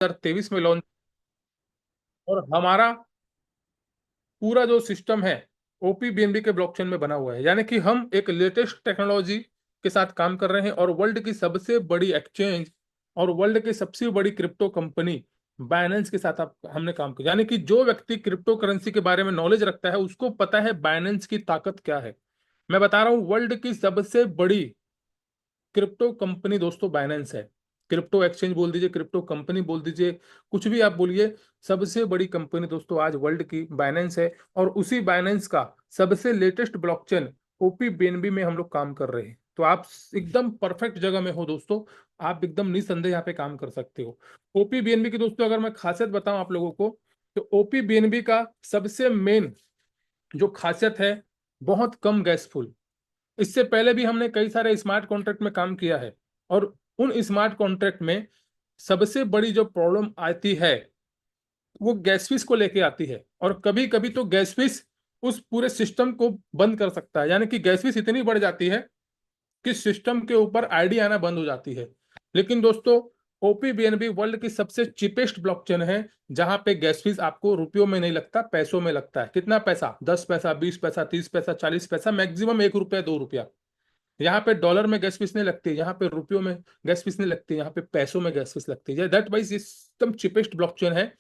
2023 में लॉन्च। और हमारा पूरा जो सिस्टम है ओपीबीएनबी के ब्लॉकचेन में बना हुआ है, यानी कि हम एक लेटेस्ट टेक्नोलॉजी के साथ काम कर रहे हैं और वर्ल्ड की सबसे बड़ी एक्सचेंज और वर्ल्ड की सबसे बड़ी क्रिप्टो कंपनी बाइनेंस के साथ आप हमने काम किया। यानी कि जो व्यक्ति क्रिप्टो करेंसी के बारे में नॉलेज रखता है उसको पता है बाइनेंस की ताकत क्या है। मैं बता रहा हूं, वर्ल्ड की सबसे बड़ी क्रिप्टो कंपनी दोस्तों बाइनेंस है। क्रिप्टो एक्सचेंज बोल दीजिए, क्रिप्टो कंपनी बोल दीजिए, कुछ भी आप बोलिए, सबसे बड़ी कंपनी दोस्तों आज वर्ल्ड की बाइनेंस है। और उसी बाइनेंस का सबसे लेटेस्ट ब्लॉकचेन ओपीबीएनबी में हम लोग काम कर रहे हैं। तो आप एकदम परफेक्ट जगह में हो दोस्तों, आप एकदम निसंदेह यहाँ पे काम कर सकते हो। ओपीबीएनबी की दोस्तों अगर मैं खासियत बताऊं आप लोगों को, तो ओपीबीएनबी का सबसे मेन जो खासियत है, बहुत कम गैसफुल। इससे पहले भी हमने कई सारे स्मार्ट कॉन्ट्रैक्ट में काम किया है और उन स्मार्ट कॉन्ट्रैक्ट में सबसे बड़ी जो प्रॉब्लम आती है वो गैस फीस को लेके आती है। और कभी कभी तो गैस फीस उस पूरे सिस्टम को बंद कर सकता है, यानी कि गैस फीस इतनी बढ़ जाती है कि सिस्टम के ऊपर आईडी आना बंद हो जाती है। लेकिन दोस्तों ओपीबीएनबी वर्ल्ड की सबसे चीपेस्ट ब्लॉकचेन है, जहां पे गैस फीस आपको रुपयों में नहीं लगता, पैसों में लगता है। कितना पैसा? 10 पैसा, 20 पैसा, 30 पैसा, 40 पैसा, मैक्सिमम 1 रुपया, 2 रुपया। यहाँ पे डॉलर में गैस फीस नहीं लगती, यहाँ पे रुपयों में गैस फीस नहीं लगती, यहाँ पे पैसों में गैस फीस लगती है। दैट वाइज एकदम चिपेस्ट ब्लॉकचेन है।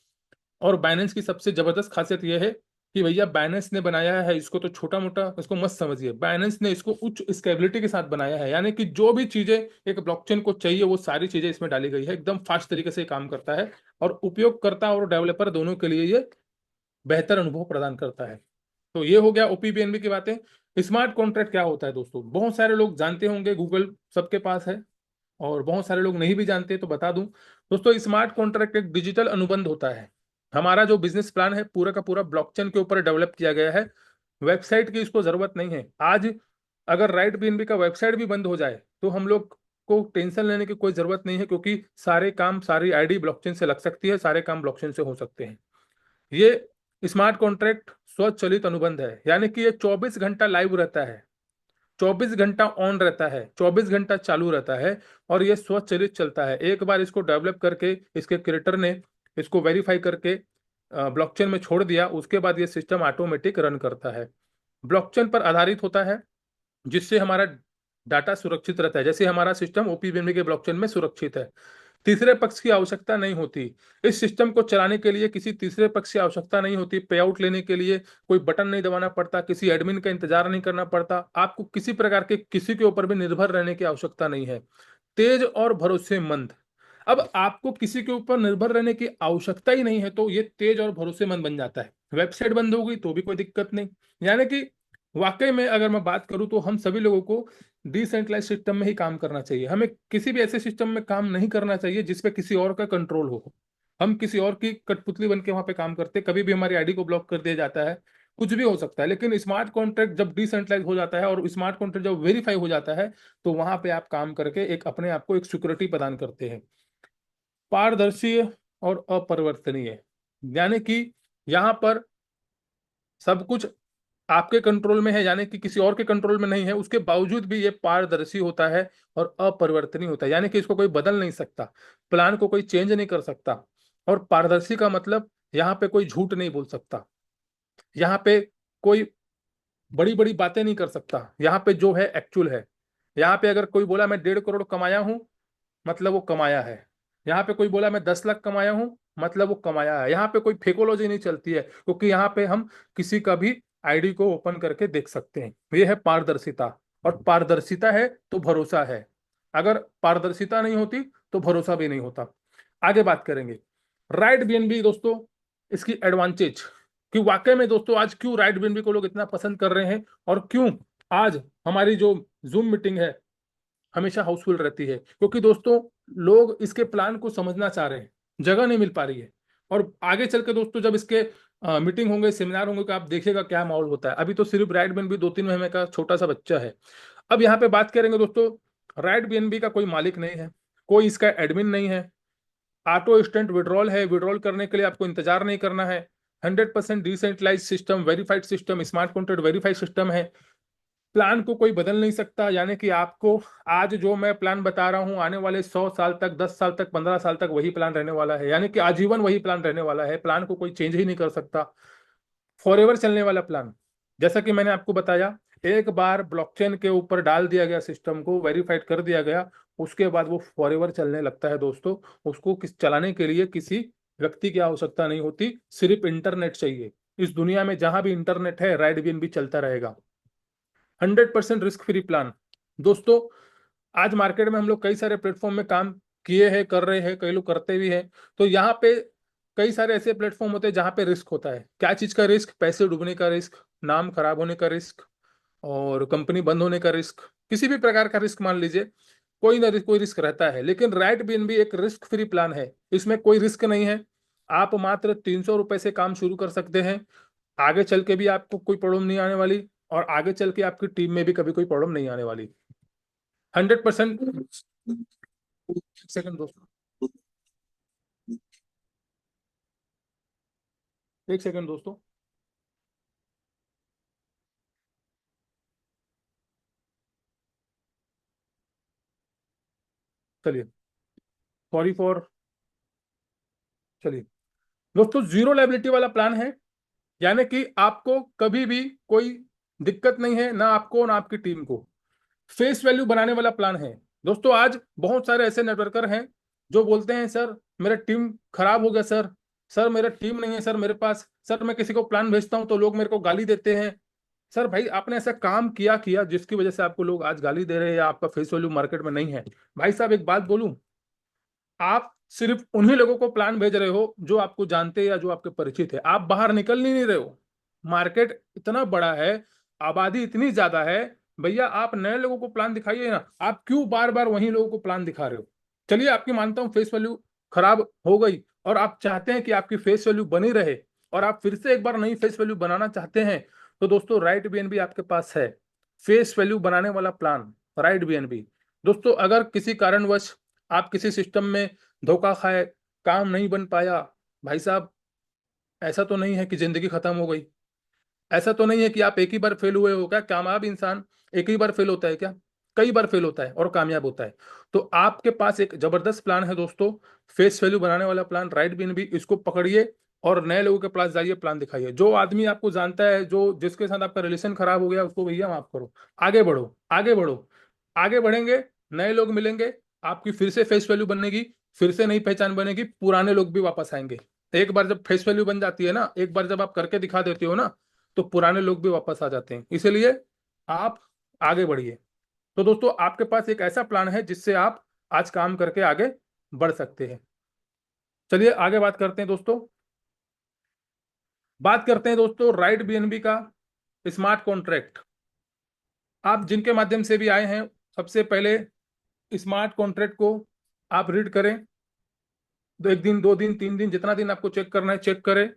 और बाइनेंस की सबसे जबरदस्त खासियत यह है कि भैया बाइनेंस ने बनाया है इसको, तो छोटा मोटा इसको मत समझिए, बाइनेंस ने इसको उच्च स्केलेबिलिटी के साथ बनाया है। यानी कि जो भी चीजें एक ब्लॉकचेन को चाहिए वो सारी चीजें इसमें डाली गई है। एकदम फास्ट तरीके से काम करता है और उपयोगकर्ता और डेवलपर दोनों के लिए ये बेहतर अनुभव प्रदान करता है। तो ये हो गया ओपीबीएनबी की बातें। स्मार्ट कॉन्ट्रैक्ट क्या होता है दोस्तों, बहुत सारे लोग जानते होंगे, गूगल सबके पास है, और बहुत सारे लोग नहीं भी जानते, तो बता दूं दोस्तों, स्मार्ट कॉन्ट्रैक्ट एक डिजिटल अनुबंध होता है। हमारा जो बिजनेस प्लान है पूरा का पूरा ब्लॉकचेन के ऊपर डेवलप किया गया है। वेबसाइट की इसको जरूरत नहीं है। आज अगर राइट बीएनबी का वेबसाइट भी बंद हो जाए तो हम लोग को टेंशन लेने की कोई जरूरत नहीं है, क्योंकि सारे काम, सारी आईडी ब्लॉकचेन से लग सकती है, सारे काम ब्लॉकचेन से हो सकते हैं। ये स्मार्ट कॉन्ट्रैक्ट स्वचालित अनुबंध है, यानी कि ये 24 घंटा लाइव रहता है, 24 घंटा ऑन रहता है, 24 घंटा चालू रहता है। और ये स्वचालित चलता है। एक बार इसको डेवलप करके इसके क्रिएटर ने इसको वेरीफाई करके ब्लॉकचेन में छोड़ दिया, उसके बाद ये सिस्टम ऑटोमेटिक रन करता है। ब्लॉकचेन पर आधारित होता है, जिससे हमारा डाटा सुरक्षित रहता है। जैसे हमारा सिस्टम ओपीबीएनबी के ब्लॉकचेन में सुरक्षित है, तीसरे पक्ष की आवश्यकता नहीं होती। इस सिस्टम को चलाने के लिए किसी तीसरे पक्ष की आवश्यकता नहीं होती। पे आउट लेने के लिए कोई बटन नहीं दबाना पड़ता, किसी एडमिन का इंतजार नहीं करना पड़ता, आपको किसी प्रकार के किसी के ऊपर भी निर्भर रहने की आवश्यकता नहीं है। तेज और भरोसेमंद। अब आपको किसी के ऊपर निर्भर रहने की आवश्यकता ही नहीं है, तो ये तेज और भरोसेमंद बन जाता है। वेबसाइट बंद हो गई तो भी कोई दिक्कत नहीं। यानी कि वाकई में अगर मैं बात करूं तो हम सभी लोगों को डिसेंट्रलाइज सिस्टम में ही काम करना चाहिए। हमें किसी भी ऐसे सिस्टम में काम नहीं करना चाहिए जिसपे किसी और का कंट्रोल हो। हम किसी और की कठपुतली बन के वहां पे काम करते, कभी भी हमारी आईडी को ब्लॉक कर दिया जाता है, कुछ भी हो सकता है। लेकिन स्मार्ट कॉन्ट्रैक्ट जब डिसेंट्रलाइज हो जाता है और स्मार्ट कॉन्ट्रैक्ट जब वेरीफाई हो जाता है, तो वहां पे आप काम करके एक अपने आप को एक सिक्योरिटी प्रदान करते हैं। पारदर्शी और अपरिवर्तनीय, यानी कि यहाँ पर सब कुछ आपके कंट्रोल में है, यानी कि किसी और के कंट्रोल में नहीं है, उसके बावजूद भी ये पारदर्शी होता है और अपरिवर्तनीय होता है। यानी कि इसको कोई बदल नहीं सकता, प्लान को कोई चेंज नहीं कर सकता। और पारदर्शी का मतलब यहाँ पे कोई झूठ नहीं बोल सकता, यहाँ पे कोई बड़ी बड़ी बातें नहीं कर सकता, यहाँ पे जो है एक्चुअल है। यहाँ पे अगर कोई बोला मैं 1.5 करोड़ कमाया हूँ, मतलब वो कमाया है। यहाँ पे कोई बोला मैं 10 लाख कमाया हूँ, मतलब वो कमाया है। यहाँ पे कोई फेकोलॉजी नहीं चलती है, क्योंकि यहाँ पे हम किसी का भी आईडी को ओपन करके देख सकते हैं। ये है पारदर्शिता। और पारदर्शिता है तो भरोसा है, अगर पारदर्शिता नहीं होती तो भरोसा भी नहीं होता। आगे बात करेंगे राइट बीएनबी दोस्तों, इसकी एडवांटेज कि वाकई में दोस्तों आज क्यों राइट बीएनबी को लोग इतना पसंद कर रहे हैं, और क्यों आज हमारी जो जूम मीटिंग है हमेशा हाउसफुल रहती है। क्योंकि दोस्तों लोग इसके प्लान को समझना चाह रहे हैं, जगह नहीं मिल पा रही है। और आगे चल के दोस्तों जब इसके मीटिंग होंगे, सेमिनार होंगे, तो आप देखिएगा क्या माहौल होता है। अभी तो सिर्फ राइट बीएनबी 2-3 महीने का छोटा सा बच्चा है। अब यहाँ पे बात करेंगे दोस्तों, राइट बीएनबी का कोई मालिक नहीं है, कोई इसका एडमिन नहीं है। ऑटो इंस्टेंट विड्रॉल है, विड्रॉल करने के लिए आपको इंतजार नहीं करना है। 100% decentralize system, verified system, smart contract verified system है। प्लान को कोई बदल नहीं सकता, यानी कि आपको आज जो मैं प्लान बता रहा हूं आने वाले 100 साल तक, 10 साल तक, 15 साल तक वही प्लान रहने वाला है, यानी कि आजीवन वही प्लान रहने वाला है। प्लान को कोई चेंज ही नहीं कर सकता। फॉरएवर चलने वाला प्लान, जैसा कि मैंने आपको बताया, एक बार ब्लॉकचेन के ऊपर डाल दिया गया, सिस्टम को वेरीफाइड कर दिया गया, उसके बाद वो फॉरएवर चलने लगता है दोस्तों। उसको चलाने के लिए किसी व्यक्ति की आवश्यकता नहीं होती, सिर्फ इंटरनेट चाहिए। इस दुनिया में जहां भी इंटरनेट है, राइट भी चलता रहेगा। 100% रिस्क फ्री प्लान दोस्तों। आज मार्केट में हम लोग कई सारे प्लेटफॉर्म में काम किए हैं, कर रहे हैं, कई लोग करते भी हैं। तो यहाँ पे कई सारे ऐसे प्लेटफॉर्म होते हैं जहाँ पे रिस्क होता है। क्या चीज का रिस्क? पैसे डूबने का रिस्क, नाम खराब होने का रिस्क, और कंपनी बंद होने का रिस्क, किसी भी प्रकार का रिस्क मान लीजिए, कोई ना कोई रिस्क रहता है। लेकिन राइट बीएनबी एक रिस्क फ्री प्लान है, इसमें कोई रिस्क नहीं है। आप मात्र 300 रुपए से काम शुरू कर सकते हैं। आगे चल के भी आपको कोई प्रॉब्लम नहीं आने वाली, और आगे चल के आपकी टीम में भी कभी कोई प्रॉब्लम नहीं आने वाली। 100%। एक सेकंड दोस्तों, एक सेकंड दोस्तों। चलिए, सॉरी फॉर। चलिए दोस्तों, जीरो लाइबिलिटी वाला प्लान है, यानी कि आपको कभी भी कोई दिक्कत नहीं है, ना आपको ना आपकी टीम को। फेस वैल्यू बनाने वाला प्लान है दोस्तों। आज बहुत सारे ऐसे नेटवर्कर हैं जो बोलते हैं, सर मेरा टीम खराब हो गया, सर सर मेरा टीम नहीं है सर मेरे पास, सर मैं किसी को प्लान भेजता हूं तो लोग मेरे को गाली देते हैं। सर भाई, आपने ऐसा काम किया किया जिसकी वजह से आपको लोग आज गाली दे रहे हैं, या आपका फेस वैल्यू मार्केट में नहीं है। भाई साहब, एक बात बोलूं, आप सिर्फ उन्हीं लोगों को प्लान भेज रहे हो जो आपको जानते हैं या जो आपके परिचित है। आप बाहर निकल ही नहीं रहे हो। मार्केट इतना बड़ा है, आबादी इतनी ज्यादा है, भैया आप नए लोगों को प्लान दिखाइए ना। आप क्यों बार बार वहीं लोगों को प्लान दिखा रहे हो? चलिए, आपकी मानता हूँ फेस वैल्यू खराब हो गई, और आप चाहते हैं कि आपकी फेस वैल्यू बनी रहे, और आप फिर से एक बार नई फेस वैल्यू बनाना चाहते हैं, तो दोस्तों राइट बीएनबी आपके पास है, फेस वैल्यू बनाने वाला प्लान, राइट बीएनबी। दोस्तों, अगर किसी कारणवश आप किसी सिस्टम में धोखा खाए, काम नहीं बन पाया, भाई साहब, ऐसा तो नहीं है कि जिंदगी खत्म हो गई। ऐसा तो नहीं है कि आप एक ही बार फेल हुए हो। क्या कामयाब इंसान एक ही बार फेल होता है क्या? कई बार फेल होता है और कामयाब होता है। तो आपके पास एक जबरदस्त प्लान है दोस्तों, फेस वैल्यू बनाने वाला प्लान, राइट बीएनबी। इसको पकड़िए और नए लोगों के पास जाइए, प्लान दिखाइए। जो आदमी आपको जानता है, जो जिसके साथ आपका रिलेशन खराब हो गया, उसको भैया माफ करो। आगे बढ़ो, आगे बढ़ो। आगे बढ़ेंगे, नए लोग मिलेंगे, आपकी फिर से फेस वैल्यू बनेगी, फिर से नई पहचान बनेगी, पुराने लोग भी वापस आएंगे। एक बार जब फेस वैल्यू बन जाती है ना, एक बार जब आप करके दिखा देते हो ना, तो पुराने लोग भी वापस आ जाते हैं। इसलिए आप आगे बढ़िए। तो दोस्तों, आपके पास एक ऐसा प्लान है जिससे आप आज काम करके आगे बढ़ सकते हैं। चलिए आगे बात करते हैं दोस्तों। बात करते हैं दोस्तों राइट बीएनबी का स्मार्ट कॉन्ट्रैक्ट। आप जिनके माध्यम से भी आए हैं, सबसे पहले स्मार्ट कॉन्ट्रैक्ट को आप रीड करें। तो एक दिन, 2 दिन, 3 दिन, जितना दिन आपको चेक करना है चेक करें।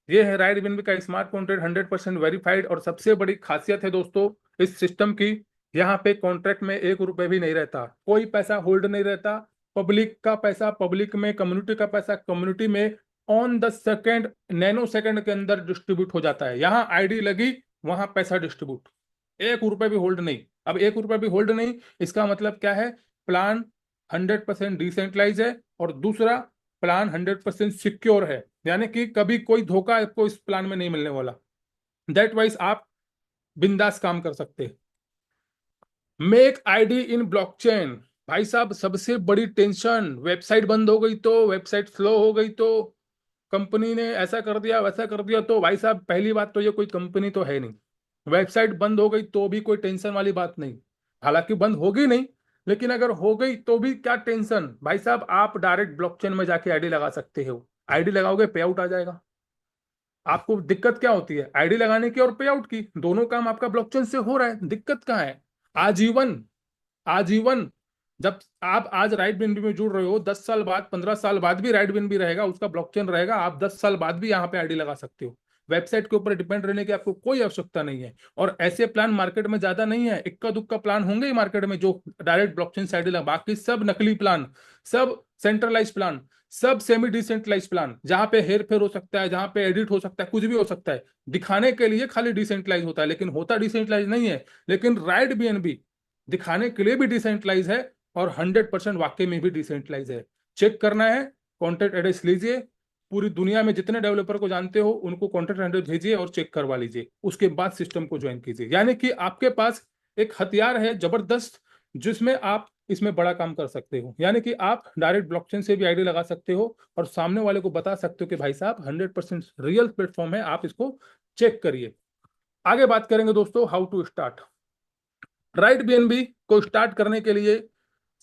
ये है राइट बीएनबी का स्मार्ट कॉन्ट्रैक्ट, 100% वेरीफाइड। और सबसे बड़ी खासियत है दोस्तों इस सिस्टम की, यहाँ पे कॉन्ट्रैक्ट में 1 रुपए भी नहीं रहता, कोई पैसा होल्ड नहीं रहता। पब्लिक का पैसा पब्लिक में, कम्युनिटी का पैसा कम्युनिटी में, on the second, nano second के अंदर डिस्ट्रीब्यूट हो जाता है। यहाँ आईडी लगी, वहां पैसा डिस्ट्रीब्यूट। 1 रुपए भी होल्ड नहीं। अब 1 रुपए भी होल्ड नहीं, इसका मतलब क्या है? प्लान 100% डिसेंट्रलाइज है, और दूसरा, प्लान 100% सिक्योर है, यानी कि कभी कोई धोखा आपको इस प्लान में नहीं मिलने वाला। दैट वाइज आप बिंदास काम कर सकते हैं। मेक आईडी इन ब्लॉकचेन। भाई साहब, सबसे बड़ी टेंशन, वेबसाइट बंद हो गई तो, वेबसाइट स्लो हो गई तो, कंपनी ने ऐसा कर दिया वैसा कर दिया तो, भाई साहब पहली बात तो ये कोई कंपनी तो है नहीं। वेबसाइट बंद हो गई तो भी कोई टेंशन वाली बात नहीं। हालांकि बंद होगी नहीं, लेकिन अगर हो गई तो भी क्या टेंशन? भाई साहब, आप डायरेक्ट ब्लॉकचेन में जाके आईडी लगा सकते हो। आईडी लगाओगे, पे आउट आ जाएगा। आपको दिक्कत क्या होती है? आईडी लगाने की और पे आउट की, दोनों काम आपका ब्लॉकचेन से हो रहा है, दिक्कत कहाँ है? आजीवन, आजीवन। जब आप आज राइट बीएनबी में जुड़ रहे हो, 10 साल बाद, 15 साल बाद भी राइट बीएनबी रहेगा, उसका ब्लॉकचेन रहेगा। आप 10 साल बाद भी यहाँ पे आईडी लगा सकते हो। वेबसाइट के ऊपर डिपेंड रहने की आपको कोई आवश्यकता नहीं है। और ऐसे प्लान मार्केट में ज्यादा नहीं है, इक्का दुक्का प्लान होंगे ही मार्केट में जो डायरेक्ट ब्लॉकचेन से आईडी लगा। बाकी सब नकली प्लान, सब सेंट्रलाइज प्लान। सब सेमी डिसेंट्रलाइज प्लान, जहां पे हेर फेर हो सकता है, जहां पे एडिट हो सकता है, कुछ भी हो सकता है, दिखाने के लिए खाली डिसेंट्रलाइज होता है, लेकिन होता डिसेंट्रलाइज नहीं है। लेकिन राइट बीएनबी दिखाने के लिए भी डिसेंट्रलाइज है और 100% वाकई में भी डिसेंट्रलाइज है। चेक करना है, कॉन्टेक्ट एड्रेस लीजिए, पूरी दुनिया में जितने डेवलपर को जानते हो उनको कॉन्टेक्ट एड्रेस भेजिए और चेक करवा लीजिए, उसके बाद सिस्टम को ज्वाइन कीजिए। यानी कि आपके पास एक हथियार है जबरदस्त, जिसमें आप इसमें बड़ा काम कर सकते हो। यानी कि आप डायरेक्ट ब्लॉकचेन से भी आईडी लगा सकते हो और सामने वाले को बता सकते हो कि भाई साहब 100% रियल प्लेटफॉर्म है, आप इसको चेक करिए। आगे बात करेंगे दोस्तों, how to start. Right BNB को स्टार्ट करने के लिए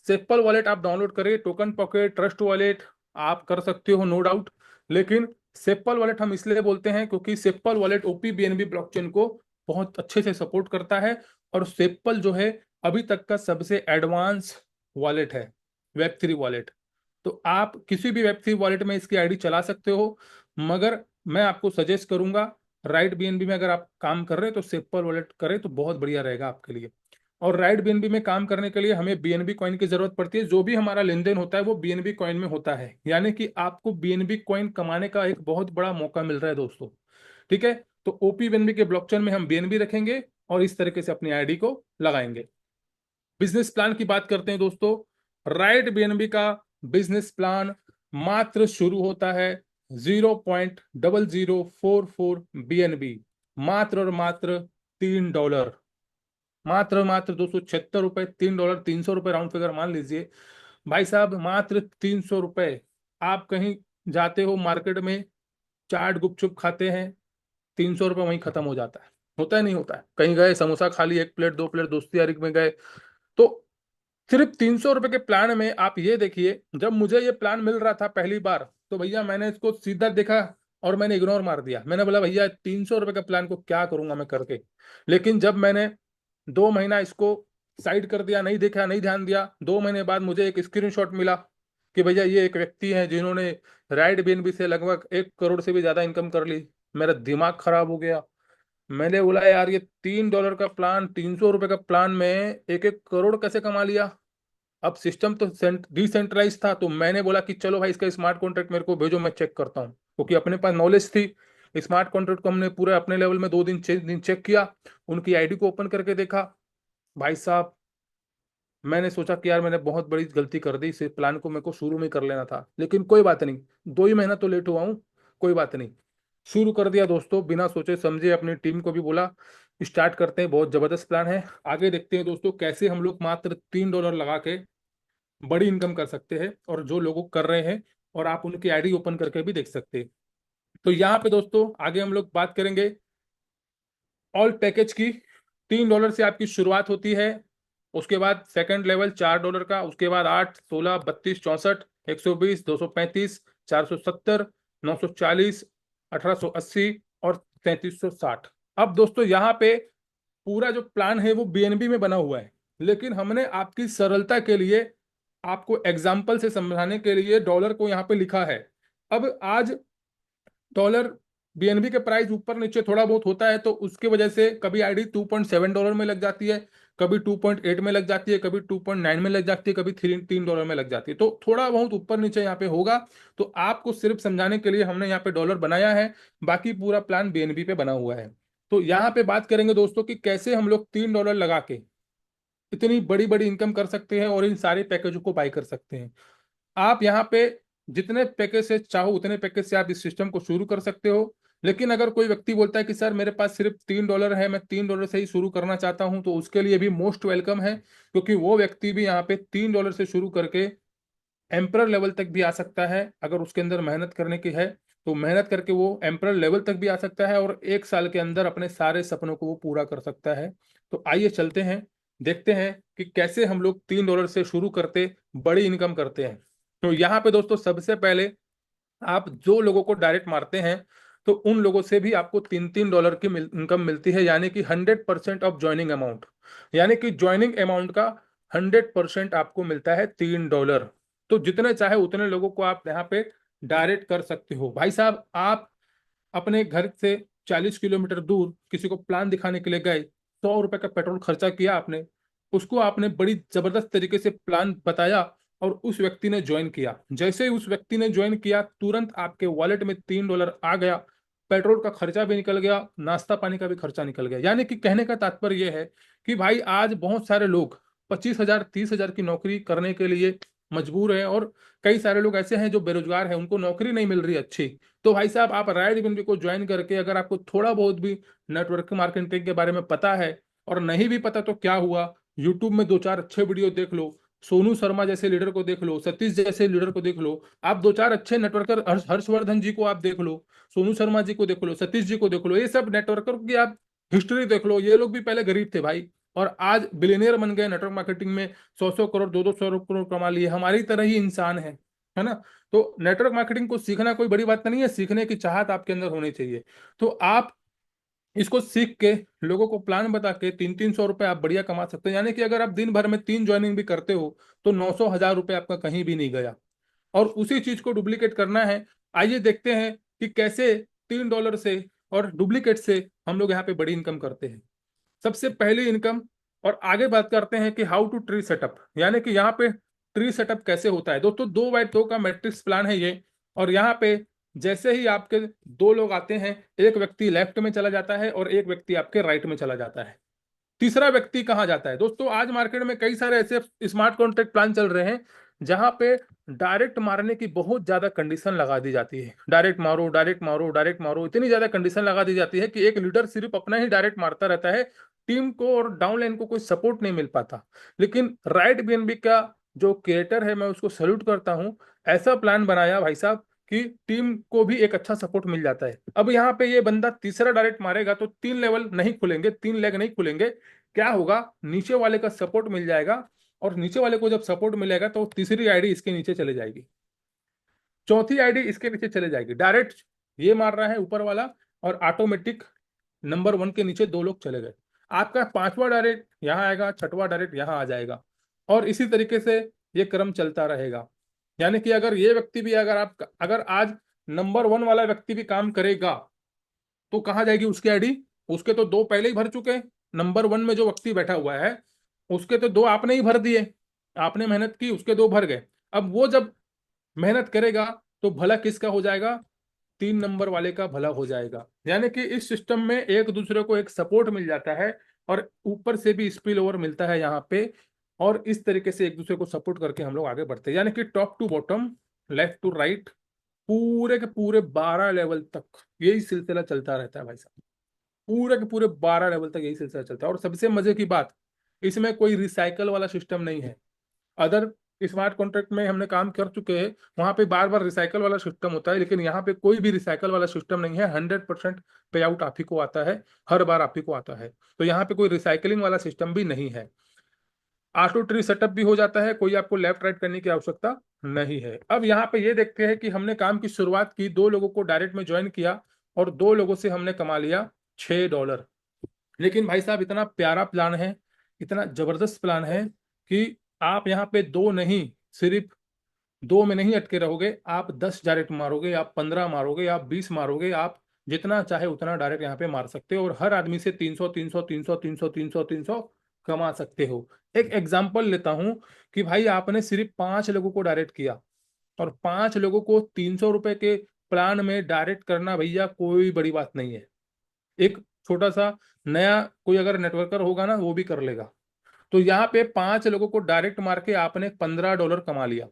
सेप्पल वॉलेट आप डाउनलोड करें, टोकन पॉकेट, ट्रस्ट वॉलेट आप कर सकते हो, नो डाउट। लेकिन सेप्पल वॉलेट हम इसलिए बोलते हैं क्योंकि SafePal wallet OP BNB blockchain को बहुत अच्छे से सपोर्ट करता है, और सेप्पल जो है अभी तक का सबसे एडवांस वॉलेट है, वेब3 वॉलेट। तो आप किसी भी वेब3 वॉलेट में इसकी आईडी चला सकते हो, मगर मैं आपको सजेस्ट करूंगा राइट बीएनबी में अगर आप काम कर रहे हैं तो सेप्पल वॉलेट करें तो बहुत बढ़िया रहेगा आपके लिए। और राइट बीएनबी में काम करने के लिए हमें बीएनबी कॉइन की जरूरत पड़ती है। जो भी हमारा लेन देन होता है वो बीएनबी कॉइन में होता है, यानी कि आपको बीएनबी कॉइन कमाने का एक बहुत बड़ा मौका मिल रहा है दोस्तों। ठीक है, तो ओपी बीएनबी के ब्लॉकचेन में हम बीएनबी रखेंगे और इस तरीके से अपनी आईडी को लगाएंगे। बिजनेस प्लान की बात करते हैं दोस्तों। राइट बीएनबी का बिजनेस प्लान मात्र शुरू होता है 0.0044 बीएनबी, मात्र और मात्र $3, मात्र मात्र $276, $3, $300 राउंड फिगर मान लीजिए। भाई साहब मात्र $300, आप कहीं जाते हो मार्केट में, चाट गुपचुप खाते हैं, $300 वहीं खत्म हो जाता है। होता है नहीं होता है? कहीं गए समोसा खा ली, 1 प्लेट 2 प्लेट, दोस्ती यारी में गए, तो सिर्फ $300 के प्लान में आप ये देखिए, जब मुझे ये प्लान मिल रहा था पहली बार तो भैया मैंने इसको सीधा देखा और मैंने इग्नोर मार दिया। मैंने बोला भैया $300 के प्लान को क्या करूंगा मैं करके। लेकिन जब मैंने 2 महीना इसको साइड कर दिया, नहीं देखा, नहीं ध्यान दिया, 2 महीने बाद मुझे एक स्क्रीनशॉट मिला कि भैया ये एक व्यक्ति हैं जिन्होंने राइट बीएनबी से लगभग 1 करोड़ से भी ज्यादा इनकम कर ली। मेरा दिमाग खराब हो गया। मैंने बोला यार ये $3 का प्लान, $300 का प्लान में 1 1 करोड़ कैसे कमा लिया। अब सिस्टम तो डिसेंट्रलाइज था, तो मैंने बोला कि चलो भाई इसका स्मार्ट कॉन्ट्रैक्ट मेरे को भेजो, मैं चेक करता हूँ, क्योंकि अपने पास नॉलेज थी। स्मार्ट कॉन्ट्रैक्ट को हमने पूरे अपने लेवल में 2 दिन चेक किया, उनकी आईडी को ओपन करके देखा। भाई साहब मैंने सोचा कि यार मैंने बहुत बड़ी गलती कर दी, इस प्लान को मेरे को शुरू में कर लेना था, लेकिन कोई बात नहीं, 2 ही महीना तो लेट हुआ हूँ, कोई बात नहीं। शुरू कर दिया दोस्तों, बिना सोचे समझे, अपनी टीम को भी बोला स्टार्ट करते हैं, बहुत जबरदस्त प्लान है। आगे देखते हैं दोस्तों कैसे हम लोग मात्र $3 लगा के बड़ी इनकम कर सकते हैं, और जो लोग कर रहे हैं, और आप उनकी आईडी ओपन करके भी देख सकते हैं। तो यहाँ पे दोस्तों आगे हम लोग बात करेंगे ऑल पैकेज की। $3 से आपकी शुरुआत होती है, उसके बाद सेकंड लेवल $4 का, उसके बाद 8, 16, 32, 64, 120, 235, 470, 940, 1880 और 3360। अब दोस्तों यहाँ पे पूरा जो प्लान है वो बीएनबी में बना हुआ है, लेकिन हमने आपकी सरलता के लिए, आपको एग्जाम्पल से समझाने के लिए डॉलर को यहाँ पे लिखा है। अब आज डॉलर बीएनबी के प्राइस ऊपर नीचे थोड़ा बहुत होता है, तो उसकी वजह से कभी आईडी $2.7 में लग जाती है, कभी 2.8 में लग जाती है, कभी 2.9 में लग जाती है, कभी $3 में लग जाती है, तो थोड़ा बहुत ऊपर नीचे यहाँ पे होगा। तो आपको सिर्फ समझाने के लिए हमने यहाँ पे डॉलर बनाया है, बाकी पूरा प्लान बीएनबी पे बना हुआ है। तो यहाँ पे बात करेंगे दोस्तों कि कैसे हम लोग $3 लगा के इतनी बड़ी बड़ी इनकम कर सकते हैं और इन सारे पैकेजों को बाय कर सकते हैं। आप यहाँ पे जितने पैकेज से चाहो उतने पैकेज से आप इस सिस्टम को शुरू कर सकते हो। लेकिन अगर कोई व्यक्ति बोलता है कि सर मेरे पास सिर्फ $3 है, मैं $3 से ही शुरू करना चाहता हूं, तो उसके लिए भी मोस्ट वेलकम है, क्योंकि वो व्यक्ति भी यहाँ पे $3 से शुरू करके एम्परर लेवल तक भी आ सकता है। अगर उसके अंदर मेहनत करने की है तो मेहनत करके वो एम्परर लेवल तक भी आ सकता है, और 1 साल के अंदर अपने सारे सपनों को वो पूरा कर सकता है। तो आइए चलते हैं, देखते हैं कि कैसे हम लोग $3 से शुरू करते बड़ी इनकम करते हैं। तो यहाँ पे दोस्तों सबसे पहले आप जो लोगों को डायरेक्ट मारते हैं तो उन लोगों से भी आपको $3 की इनकम मिलती है, यानी कि 100% ऑफ ज्वाइनिंग अमाउंट, यानी कि ज्वाइनिंग अमाउंट का 100% आपको मिलता है $3। तो जितने चाहे उतने लोगों को आप यहाँ पे डायरेक्ट कर सकते हो। भाई साहब आप अपने घर से 40 किलोमीटर दूर किसी को प्लान दिखाने के लिए गए, $100 का पेट्रोल खर्चा किया आपने, उसको आपने बड़ी जबरदस्त तरीके से प्लान बताया, और उस व्यक्ति ने ज्वाइन किया। जैसे ही उस व्यक्ति ने ज्वाइन किया, तुरंत आपके वॉलेट में $3 आ गया, पेट्रोल का खर्चा भी निकल गया, नाश्ता पानी का भी खर्चा निकल गया। यानी कि कहने का तात्पर्य यह है कि भाई आज बहुत सारे लोग 25,000 30,000 की नौकरी करने के लिए मजबूर हैं, और कई सारे लोग ऐसे हैं जो बेरोजगार हैं, उनको नौकरी नहीं मिल रही अच्छी। तो भाई साहब, आप राइड बिनबी को ज्वाइन करके अगर आपको थोड़ा बहुत भी नेटवर्क मार्केटिंग के बारे में पता है, और नहीं भी पता तो क्या हुआ, यूट्यूब में दो चार अच्छे वीडियो देख लो, सोनू शर्मा जैसे लीडर को देख लो, सतीश जैसे लीडर को देख लो, आप दो चार अच्छे नेटवर्कर, हर्षवर्धन जी को आप देख लो, सोनू शर्मा जी को देख लो, सतीश जी को देख लो, ये सब नेटवर्कर की आप हिस्ट्री देख लो। ये लोग भी पहले गरीब थे भाई, और आज बिलियनियर बन गए, नेटवर्क मार्केटिंग में 100-100 करोड़ 200-200 करोड़ कमा लिए। हमारी तरह ही इंसान है ना। तो नेटवर्क मार्केटिंग को सीखना कोई बड़ी बात नहीं है, सीखने की चाहत आपके अंदर होनी चाहिए। तो आप इसको सीख के लोगों को प्लान बता के 300-300 रुपए आप बढ़िया कमा सकते हैं। यानी कि अगर आप दिन भर में 3 ज्वाइनिंग भी करते हो तो 900-1,000 रुपए आपका कहीं भी नहीं गया। और उसी चीज को डुप्लीकेट करना है। आइए देखते हैं कि कैसे $3 से और डुप्लीकेट से हम लोग यहाँ पे बड़ी इनकम करते हैं। सबसे पहली इनकम, और आगे बात करते हैं कि हाउ टू ट्री सेटअप, यानी कि यहाँ पे ट्री सेटअप कैसे होता है। दोस्तों 2x2 का मैट्रिक्स प्लान है ये। और यहाँ पे जैसे ही आपके दो लोग आते हैं, एक व्यक्ति लेफ्ट में चला जाता है और एक व्यक्ति आपके राइट में चला जाता है। तीसरा व्यक्ति कहाँ जाता है? दोस्तों आज मार्केट में कई सारे ऐसे स्मार्ट कॉन्ट्रैक्ट प्लान चल रहे हैं जहां पे डायरेक्ट मारने की बहुत ज्यादा कंडीशन लगा दी जाती है। डायरेक्ट मारो, डायरेक्ट मारो, डायरेक्ट मारो, इतनी ज्यादा कंडीशन लगा दी जाती है कि एक लीडर सिर्फ अपना ही डायरेक्ट मारता रहता है, टीम को और डाउनलाइन को कोई सपोर्ट नहीं मिल पाता। लेकिन राइट बीएनबी का जो क्रिएटर है, मैं उसको सल्यूट करता हूं। ऐसा प्लान बनाया भाई साहब कि टीम को भी एक अच्छा सपोर्ट मिल जाता है। अब यहाँ पे ये बंदा तीसरा डायरेक्ट मारेगा तो 3 लेवल नहीं खुलेंगे, 3 लेग नहीं खुलेंगे। क्या होगा, नीचे वाले का सपोर्ट मिल जाएगा, और नीचे वाले को जब सपोर्ट मिलेगा तो तीसरी आईडी इसके नीचे चले जाएगी, चौथी आईडी इसके नीचे चले जाएगी। डायरेक्ट ये मार रहा है ऊपर वाला, और ऑटोमेटिक नंबर 1 के नीचे दो लोग चले गए। आपका पांचवा डायरेक्ट यहाँ आएगा, छठवा डायरेक्ट यहाँ आ जाएगा, और इसी तरीके से ये क्रम चलता रहेगा। यानी कि अगर ये व्यक्ति भी, अगर आज नंबर 1 वाला व्यक्ति भी काम करेगा तो कहाँ जाएगी उसकी आईडी? उसके तो दो पहले ही भर चुके हैं। नंबर 1 में जो व्यक्ति बैठा हुआ है उसके तो दो आपने ही भर दिए, आपने मेहनत की, उसके दो भर गए। अब वो जब मेहनत करेगा तो भला किसका हो जाएगा? 3 नंबर वाले का भला हो जाएगा। यानी कि इस सिस्टम में एक दूसरे को एक सपोर्ट मिल जाता है, और ऊपर से भी स्पिल ओवर मिलता है यहाँ पे। और इस तरीके से एक दूसरे को सपोर्ट करके हम लोग आगे बढ़ते हैं। यानी कि top to bottom, left to right, पूरे के पूरे 12 लेवल तक यही सिलसिला चलता रहता है भाई साहब। पूरे के पूरे 12 लेवल तक यही सिलसिला चलता है। और सबसे मजे की बात, इसमें कोई रिसाइकल वाला सिस्टम नहीं है। अदर स्मार्ट कॉन्ट्रैक्ट में हमने काम कर चुके हैं, वहां पे बार बार रिसाइकल वाला सिस्टम होता है, लेकिन यहाँ पे कोई भी रिसाइकल वाला सिस्टम नहीं है। 100% पे आउट आप ही को आता है, हर बार आप ही को आता है। तो यहाँ पे कोई रिसाइकलिंग वाला सिस्टम भी नहीं है। ऑटो ट्री सेटअप भी हो जाता है, कोई आपको लेफ्ट राइट करने की आवश्यकता नहीं है। अब यहाँ पे ये देखते हैं कि हमने काम की शुरुआत की, दो लोगों को डायरेक्ट में ज्वाइन किया, और दो लोगों से हमने कमा लिया $6। लेकिन भाई साहब इतना प्यारा प्लान है, इतना जबरदस्त प्लान है कि आप यहाँ पे दो नहीं, सिर्फ दो में नहीं अटके रहोगे। आप 10 डायरेक्ट मारोगे, आप 15 मारोगे, आप 20 मारोगे, आप जितना चाहे उतना डायरेक्ट यहाँ पे मार सकते हो, और हर आदमी से 300 300 300 300 300 300 कमा सकते हो। एक एग्जाम्पल लेता हूं कि भाई आपने सिर्फ 5 लोगों को डायरेक्ट किया, और 5 लोगों को $300 के प्लान में डायरेक्ट करना भैया कोई बड़ी बात नहीं है। एक छोटा सा नया कोई अगर नेटवर्कर होगा ना, वो भी कर लेगा। तो यहाँ पे 5 लोगों को डायरेक्ट मार के आपने $15 कमा लिया।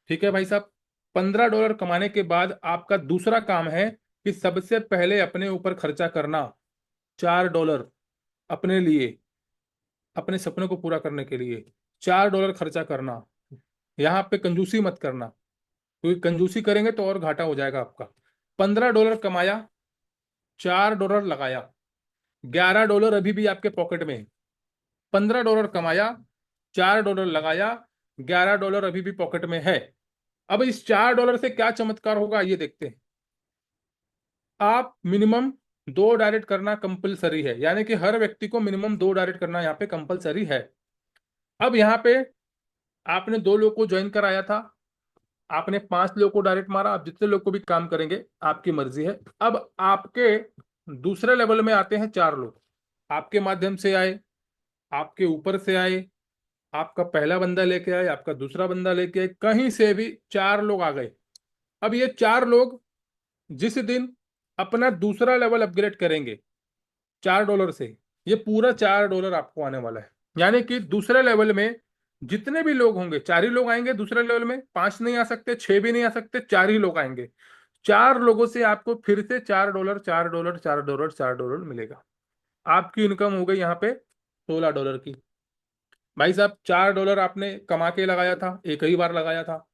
ठीक है भाई साहब, $15 कमाने के बाद आपका दूसरा काम है कि सबसे पहले अपने ऊपर खर्चा करना। $4 अपने लिए, अपने सपने को पूरा करने के लिए $4 खर्चा करना। यहाँ पे कंजूसी मत करना, क्योंकि कंजूसी करेंगे तो और घाटा हो जाएगा आपका। $15 कमाया, $4 लगाया, $11 अभी भी आपके पॉकेट में है। $15 कमाया, $4 लगाया, $11 अभी भी पॉकेट में है। अब इस $4 से क्या चमत्कार होगा ये देखते हैं। आप मिनिमम दो डायरेक्ट करना कंपलसरी है, यानी कि हर व्यक्ति को मिनिमम दो डायरेक्ट करना यहाँ पे कंपलसरी है। अब यहाँ पे आपने दो लोग को ज्वाइन कराया था, आपने 5 लोग को डायरेक्ट मारा। आप जितने लोग को भी काम करेंगे आपकी मर्जी है। अब आपके दूसरे लेवल में आते हैं 4 लोग, आपके माध्यम से आए, आपके ऊपर से आए, आपका पहला बंदा लेके आए, आपका दूसरा बंदा लेके आए, कहीं से भी 4 लोग आ गए। अब ये 4 लोग जिस दिन अपना दूसरा लेवल अपग्रेड करेंगे $4 से, ये पूरा $4 आपको आने वाला है। यानी कि दूसरे लेवल में जितने भी लोग होंगे, 4 ही लोग आएंगे दूसरे लेवल में, 5 नहीं आ सकते, 6 भी नहीं आ सकते, 4 ही लोग आएंगे। 4 लोगों से आपको फिर से $4, $4, $4, $4 मिलेगा। आपकी इनकम हो गई यहाँ पे $16 की। भाई साहब, $4 आपने कमा के लगाया था, एक ही बार लगाया था,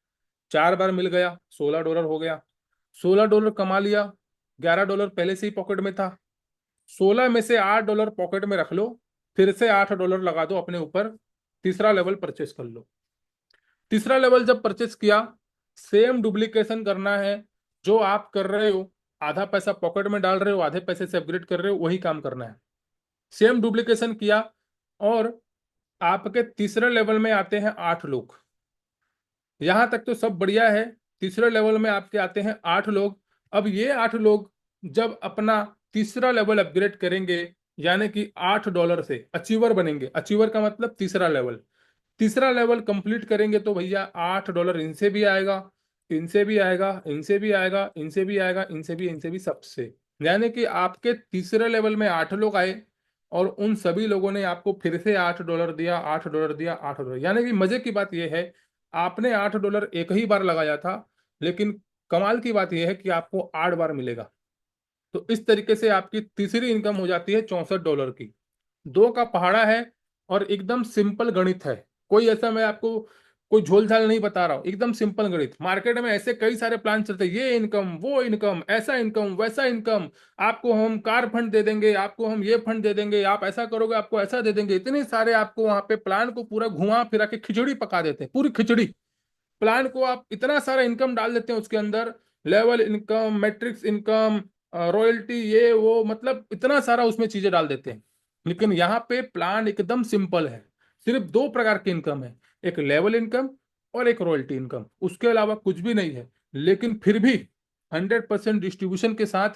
4 बार मिल गया, $16 हो गया। $16 कमा लिया, $11 पहले से ही पॉकेट में था, 16 में से $8 पॉकेट में रख लो, फिर से $8 लगा दो अपने ऊपर, तीसरा लेवल परचेस कर लो। तीसरा लेवल जब परचेस किया, सेम डुप्लीकेशन करना है जो आप कर रहे हो, आधा पैसा पॉकेट में डाल रहे हो, आधे पैसे से अपग्रेड कर रहे हो, वही काम करना है। सेम डुप्लीकेशन किया, और आपके तीसरे लेवल में आते हैं 8 लोग। यहां तक तो सब बढ़िया है। तीसरे लेवल में आपके आते हैं 8 लोग। अब ये 8 लोग जब अपना तीसरा लेवल अपग्रेड करेंगे, यानी कि $8 से अचीवर बनेंगे। अचीवर का मतलब तीसरा लेवल। तीसरा लेवल कंप्लीट करेंगे तो भैया $8 इनसे भी आएगा, इनसे भी आएगा, इनसे भी आएगा, इनसे भी आएगा, इनसे भी, सबसे। यानी कि आपके तीसरे लेवल में 8 लोग आए, और उन सभी लोगों ने आपको फिर से $8 दिया, $8 दिया, $8। यानी कि मजे की बात यह है, आपने $8 एक ही बार लगाया था, लेकिन कमाल की बात यह है कि आपको 8 बार मिलेगा। तो इस तरीके से आपकी तीसरी इनकम हो जाती है $64 की। दो का पहाड़ा है, और एकदम सिंपल गणित है। कोई ऐसा मैं आपको कोई झोल झाल नहीं बता रहा हूँ, एकदम सिंपल गणित। मार्केट में ऐसे कई सारे प्लान चलते हैं, ये इनकम, वो इनकम, ऐसा इनकम, वैसा इनकम, आपको हम कार फंड दे देंगे, आपको हम ये फंड दे देंगे, आप ऐसा करोगे आपको ऐसा दे देंगे। इतने सारे आपको वहां पे प्लान को पूरा घुमा फिरा के खिचड़ी पका देते हैं, पूरी खिचड़ी। प्लान को आप इतना सारा इनकम डाल देते हैं उसके अंदर, level income, matrix income, royalty, ये वो, मतलब इतना सारा उसमें चीजें डाल देते हैं। लेकिन यहाँ पे प्लान एकदम सिंपल है। सिर्फ 2 प्रकार की इनकम है, एक लेवल इनकम और एक रॉयल्टी इनकम, उसके अलावा कुछ भी नहीं है। लेकिन फिर भी 100% डिस्ट्रीब्यूशन के साथ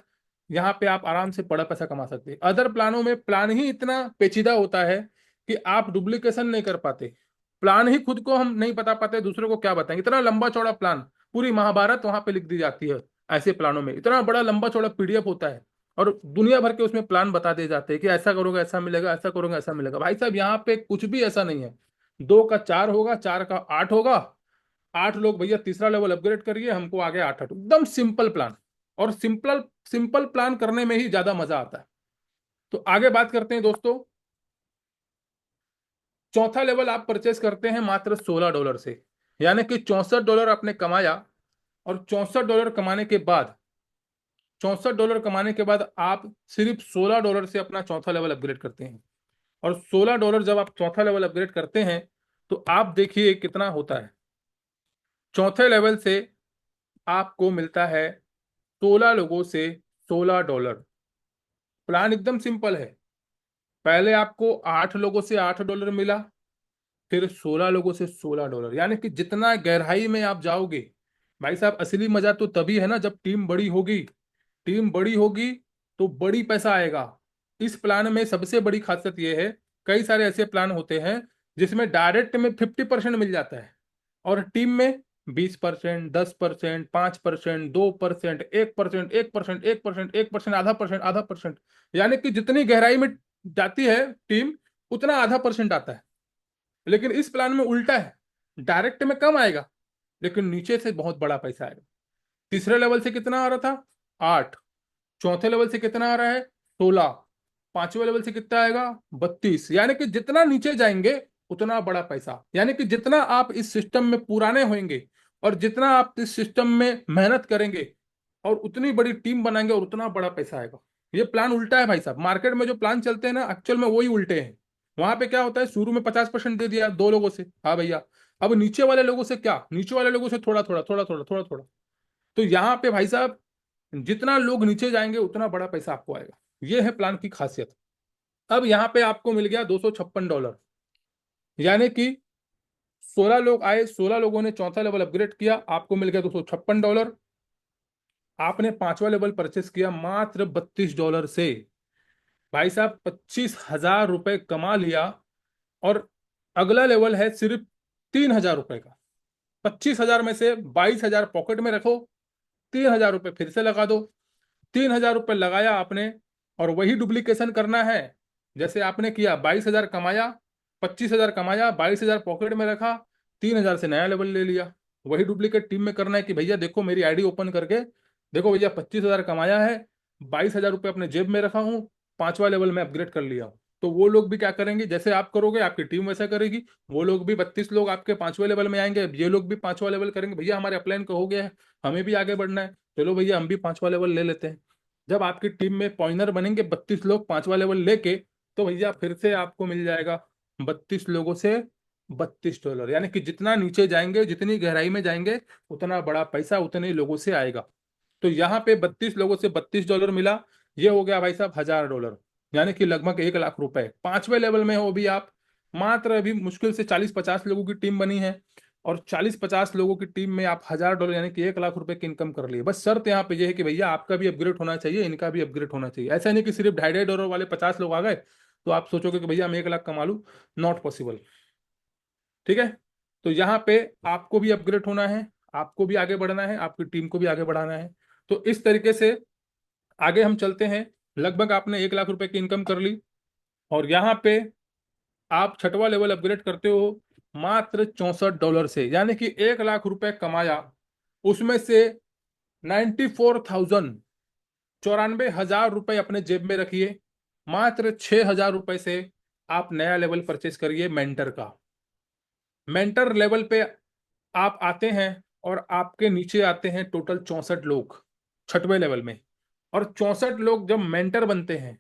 यहाँ पे आप आराम से बड़ा पैसा कमा सकते हैं। अदर प्लानों में प्लान ही इतना पेचीदा होता है कि आप डुप्लीकेशन नहीं कर पाते। प्लान ही खुद को हम नहीं बता पाते, दूसरे को क्या बताएंगे। इतना लंबा चौड़ा प्लान, पूरी महाभारत वहां पे लिख दी जाती है। ऐसे प्लानों में इतना बड़ा लंबा चौड़ा पीडीएफ होता है, और दुनिया भर के उसमें प्लान बता दिए जाते हैं कि ऐसा करोगे ऐसा मिलेगा, ऐसा करोगे ऐसा मिलेगा। भाई साहब, यहाँ पे कुछ भी ऐसा नहीं है। 2 का 4 होगा, 4 का 8 होगा, 8 लोग भैया तीसरा लेवल अपग्रेड करिए, हमको आगे 8 8, एकदम सिंपल प्लान। और सिंपल सिंपल प्लान करने में ही ज्यादा मजा आता है। तो आगे बात करते हैं दोस्तों। चौथा लेवल आप परचेस करते हैं मात्र $16 से। यानी कि $64 आपने कमाया, और $64 कमाने के बाद आप सिर्फ $16 से अपना चौथा लेवल अपग्रेड करते हैं। और $16 जब आप चौथा लेवल अपग्रेड करते हैं, तो आप देखिए कितना होता है। चौथे लेवल से आपको मिलता है 16 लोगों से $16। प्लान एकदम सिंपल है। पहले आपको 8 लोगों से $8 मिला, फिर 16 लोगों से $16। यानी कि जितना गहराई में आप जाओगे, भाई साहब, असली मजा तो तभी है ना जब टीम बड़ी होगी। टीम बड़ी होगी तो बड़ी पैसा आएगा। इस प्लान में सबसे बड़ी खासियत यह है, कई सारे ऐसे प्लान होते हैं जिसमें डायरेक्ट में 50% मिल जाता है, और टीम में 20%, 10%, 5%, 2%, 1%, 1%, 1%, 1%, आधा %, आधा %। यानी कि जितनी गहराई में जाती है टीम, उतना आधा % आता है। लेकिन इस प्लान में उल्टा है, डायरेक्ट में कम आएगा, लेकिन नीचे से बहुत बड़ा पैसा आएगा। तीसरे लेवल से कितना आ रहा था? 8। चौथे लेवल से कितना आ रहा है? 16। पांचवें लेवल से कितना आएगा? 32। यानी कि जितना नीचे जाएंगे उतना बड़ा पैसा। यानी कि जितना आप इस सिस्टम में पुराने होंगे, और जितना आप इस सिस्टम में मेहनत करेंगे, और उतनी बड़ी टीम बनाएंगे, और उतना बड़ा पैसा आएगा। ये प्लान उल्टा है भाई साहब। मार्केट में जो प्लान चलते हैं ना, एक्चुअल में वही उल्टे हैं। वहां पे क्या होता है, शुरू में 50% दे दिया 2 लोगों से, हाँ भैया। अब नीचे वाले लोगों से क्या, नीचे वाले लोगों से थोड़ा थोड़ा थोड़ा थोड़ा थोड़ा थोड़ा। तो यहाँ पे भाई साहब, जितना लोग नीचे जाएंगे उतना बड़ा पैसा आपको आएगा। ये है प्लान की खासियत। अब यहाँ पे आपको मिल गया $256। यानी कि 16 लोग आए, 16 लोगों ने चौथा लेवल अपग्रेड किया, आपको मिल गया $256। आपने पांचवा लेवल परचेस किया मात्र $32 से। भाई साहब, ₹25,000 कमा लिया। और अगला लेवल है सिर्फ 3,000 रुपए का। 25,000 में से 22,000 पॉकेट में रखो, 3,000 रुपये फिर से लगा दो। 3,000 रुपये लगाया आपने, और वही डुप्लीकेशन करना है जैसे आपने किया। 22,000 कमाया, 25,000 कमाया, 22,000 पॉकेट में रखा, 3,000 से नया लेवल ले लिया। वही डुप्लीकेट टीम में करना है कि भैया देखो मेरी आईडी ओपन करके देखो भैया, 25,000 कमाया है, 22,000 रुपये अपने जेब में रखा हूँ, 5वां लेवल में अपग्रेड कर लिया हूँ। तो वो लोग भी क्या करेंगे, जैसे आप करोगे आपकी टीम वैसा करेगी। वो लोग भी 32 लोग आपके 5वें लेवल में आएंगे, ये लोग भी 5वां लेवल करेंगे, भैया हमारे अपलाइन का हो गया है, हमें भी आगे बढ़ना है, चलो भैया हम भी 5वां लेवल ले लेते हैं। जब आपकी टीम में पॉइनर बनेंगे 32 लोग 5वां लेवल लेके, तो भैया फिर से आपको मिल जाएगा 32 लोगों से $32, यानी कि जितना नीचे जाएंगे, जितनी गहराई में जाएंगे, उतना बड़ा पैसा उतने ही लोगों से आएगा। तो यहाँ पे 32 लोगों से $32 मिला, ये हो गया भाई साहब $1,000, यानी कि लगभग 1,00,000 रुपए। 5वें लेवल में हो भी आप, मात्र अभी मुश्किल से 40-50 लोगों की टीम बनी है, और 40-50 लोगों की टीम में आप $1,000 यानी कि 1,00,000 रुपए की इनकम कर लिए। बस शर्त यहाँ पे ये है कि भैया आपका भी अपग्रेड होना चाहिए, इनका भी अपग्रेड होना चाहिए। ऐसा नहीं कि सिर्फ $2.5 वाले 50 लोग आ गए तो आप सोचोगे कि भैया मैं 1,00,000 कमा लूँ। Not possible. ठीक है। तो यहाँ पे आपको भी अपग्रेड होना है, आपको भी आगे बढ़ना है, आपकी टीम को भी आगे बढ़ाना है। तो इस तरीके से आगे हम चलते हैं। लगभग आपने 1,00,000 रुपए की इनकम कर ली, और यहाँ पे आप 6वां लेवल अपग्रेड करते हो मात्र $64 से, यानी कि 1,00,000 रुपए कमाया, उसमें से 94,000 94,000 रुपए अपने जेब में रखिए। मात्र 6,000 रुपए से आप नया लेवल परचेज करिए मेंटर का। मेंटर लेवल पे आप आते हैं, और आपके नीचे आते हैं टोटल 64 लोग 6वें लेवल में। और 64 लोग जब मेंटर बनते हैं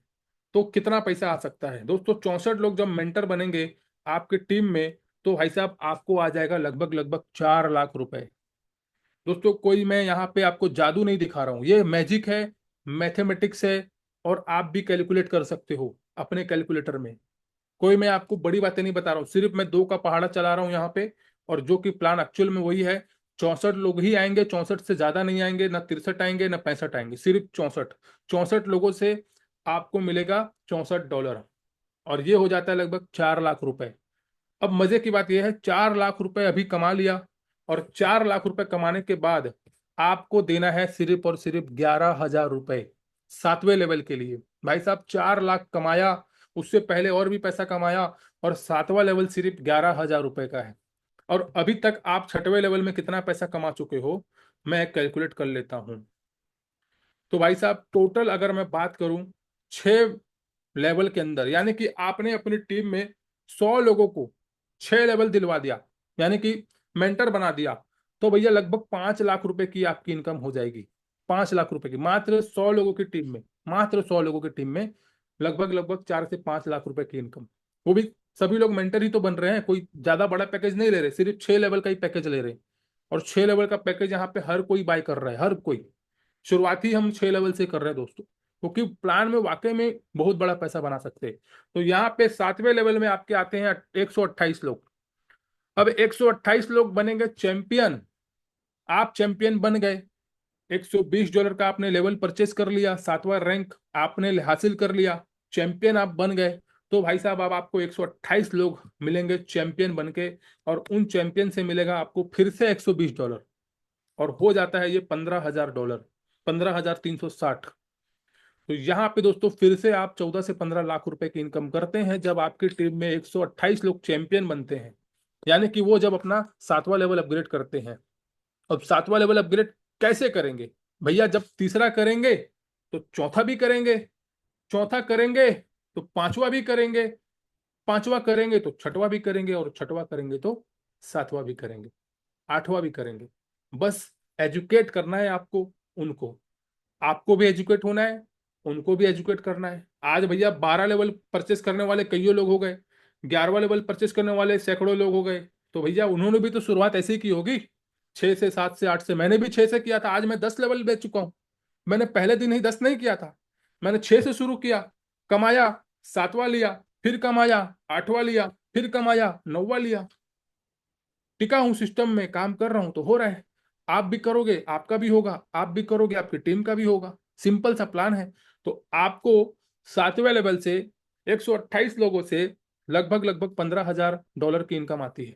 तो कितना पैसा आ सकता है दोस्तों? 64 लोग जब मेंटर बनेंगे आपकी टीम में, तो भाई साहब आपको आ जाएगा लगभग लगभग 4,00,000 रुपए। दोस्तों कोई मैं यहाँ पे आपको जादू नहीं दिखा रहा हूँ, ये मैजिक है, मैथमेटिक्स है, और आप भी कैलकुलेट कर सकते हो अपने कैलकुलेटर में। कोई मैं आपको बड़ी बातें नहीं बता रहा हूँ, सिर्फ मैं 2 का पहाड़ा चला रहा हूँ यहाँ पे। और जो कि प्लान एक्चुअल में वही है। 64 लोग ही आएंगे, 64 से ज्यादा नहीं आएंगे, ना 63 आएंगे ना 65 आएंगे, सिर्फ 64। 64 लोगों से आपको मिलेगा $64, और ये हो जाता है लगभग 4,00,000 रुपए। अब मजे की बात यह है, 4,00,000 रुपए अभी कमा लिया, और 4,00,000 रुपए कमाने के बाद आपको देना है सिर्फ और सिर्फ 11,000 रुपए 7वें लेवल के लिए। भाई साहब 4,00,000 कमाया, उससे पहले और भी पैसा कमाया, और 7वां लेवल सिर्फ 11,000 रुपए का है। और अभी तक आप 6वें लेवल में कितना पैसा कमा चुके हो, मैं कैलकुलेट कर लेता हूं। तो भाई साहब टोटल अगर मैं बात करूं, 6 लेवल के अंदर, यानी कि आपने अपनी टीम में 100 लोगों को 6 लेवल दिलवा दिया, यानी कि मेंटर बना दिया, तो भैया लगभग 5,00,000 रुपए की आपकी इनकम हो जाएगी। 5,00,000 रुपए की मात्र 100 लोगों की टीम में, मात्र 100 लोगों की टीम में लगभग लगभग 4 से 5 लाख रुपए की इनकम। वो भी सभी लोग मेंटर ही तो बन रहे हैं, कोई ज्यादा बड़ा पैकेज नहीं ले रहे, सिर्फ 6 लेवल का ही पैकेज ले रहे हैं। और 6 लेवल का पैकेज यहाँ पे हर कोई बाय कर रहा है, हर कोई। शुरुआती हम 6 लेवल से कर रहे हैं दोस्तों, क्योंकि प्लान में वाकई में बहुत बड़ा पैसा बना सकते हैं। तो यहाँ पे 7वें लेवल में आपके आते हैं 128 लोग। अब 128 लोग बनेंगे चैंपियन। आप चैंपियन बन गए, $120 का आपने लेवल परचेस कर लिया, 7वां रैंक आपने हासिल कर लिया, चैंपियन आप बन गए। तो भाई साहब अब आपको 128 लोग मिलेंगे चैंपियन बन के, और उन चैंपियन से मिलेगा आपको फिर से $120, और हो जाता है ये $15,000, 15,360। तो यहाँ पे दोस्तों फिर से आप 14 से 15 लाख रुपए की इनकम करते हैं जब आपकी टीम में 128 लोग चैंपियन बनते हैं, यानी कि वो जब अपना 7वां लेवल अपग्रेड करते हैं। अब 7वां लेवल अपग्रेड कैसे करेंगे भैया? जब तीसरा करेंगे तो चौथा भी करेंगे, चौथा करेंगे तो 5वां भी करेंगे, 5वां करेंगे तो 6वां भी करेंगे, और 6वां करेंगे तो 7वां भी करेंगे, 8वां भी करेंगे। बस एजुकेट करना है आपको उनको, आपको भी एजुकेट होना है, उनको भी एजुकेट करना है। आज भैया 12 लेवल परचेस करने वाले कईयों लोग हो गए, 11वां लेवल परचेस करने वाले सैकड़ों लोग हो गए। तो भैया उन्होंने भी तो शुरुआत ऐसे ही की होगी, 6 से 7 से 8 से। मैंने भी 6 से किया था, आज मैं 10 लेवल बेच चुका हूं। मैंने पहले दिन ही 10 नहीं किया था, मैंने 6 से शुरू किया, कमाया, 7वां लिया, फिर कमाया, 8वां लिया, फिर कमाया, 9वां लिया। टिका हूं, सिस्टम में काम कर रहा हूं, तो हो रहा है। आप भी करोगे आपका भी होगा, आप भी करोगे आपकी टीम का भी होगा। सिंपल सा प्लान है। तो आपको 7वें लेवल से 128 लोगों से लगभग लगभग $15,000 की इनकम आती है।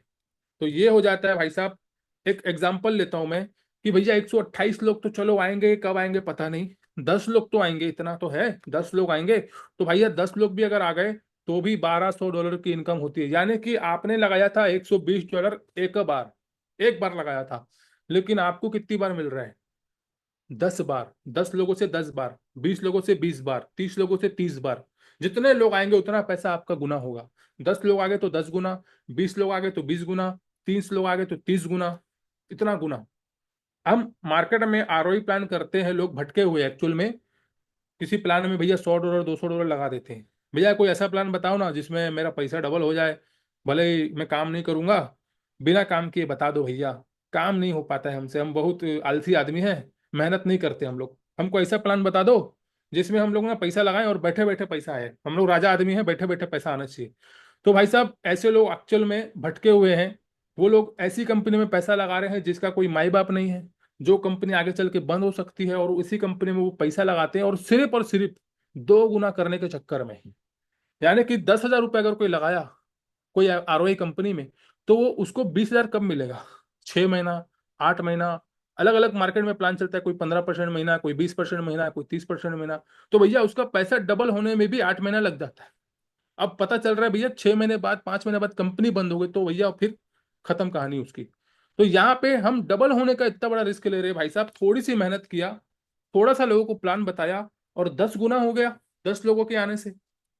तो ये हो जाता है भाई साहब। एक एग्जांपल लेता हूं मैं कि भैया 128 लोग तो चलो आएंगे, कब आएंगे पता नहीं, 10 लोग तो आएंगे, इतना तो है, 10 लोग आएंगे। तो भैया 10 लोग भी अगर आ गए तो भी $1,200 की इनकम होती है। यानी कि आपने लगाया था $120 एक बार लगाया था, लेकिन आपको कितनी बार मिल रहा है? 10 बार। 10 लोगों से 10 बार, 20 लोगों से 20 बार, 30 लोगों से 30 बार। जितने लोग आएंगे उतना पैसा आपका गुना होगा। 10 लोग आ गए तो 10 गुना, 20 लोग आ गए तो 20 गुना, 30 लोग आ गए तो 30 गुना, इतना गुना। हम मार्केट में आरओई प्लान करते हैं, लोग भटके हुए एक्चुअल में। किसी प्लान में भैया $100 $200 लगा देते हैं। भैया कोई ऐसा प्लान बताओ ना जिसमें मेरा पैसा डबल हो जाए, भले ही मैं काम नहीं करूंगा, बिना काम किए बता दो भैया। काम नहीं हो पाता है हमसे, हम बहुत आलसी आदमी हैं, मेहनत नहीं करते हम लोग। हमको ऐसा प्लान बता दो जिसमें हम लोग ना पैसा लगाएं और बैठे बैठे पैसा आए। हम लोग राजा आदमी हैं, बैठे बैठे पैसा आना चाहिए। तो भाई साहब ऐसे लोग एक्चुअल में भटके हुए हैं। वो लोग ऐसी कंपनी में पैसा लगा रहे हैं जिसका कोई माई बाप नहीं है, जो कंपनी आगे चल के बंद हो सकती है, और उसी कंपनी में वो पैसा लगाते हैं और सिर्फ 2 गुना करने के चक्कर में। यानी कि $10,000 अगर कोई लगाया कोई आरओआई कंपनी में, तो वो उसको 20,000 कब मिलेगा? 6 महीना, 8 महीना। अलग अलग मार्केट में प्लान चलता है, कोई 15% महीना, कोई 20% महीना, कोई 30% महीना। तो भैया उसका पैसा डबल होने में भी 8 महीना लग जाता है। अब पता चल रहा है भैया 6 महीने बाद, 5 महीने बाद कंपनी बंद हो गई, तो भैया फिर खत्म कहानी उसकी। तो यहाँ पे हम डबल होने का इतना बड़ा रिस्क ले रहे हैं भाई साहब। थोड़ी सी मेहनत किया, थोड़ा सा लोगों को प्लान बताया, और 10 गुना हो गया। 10 लोगों के आने से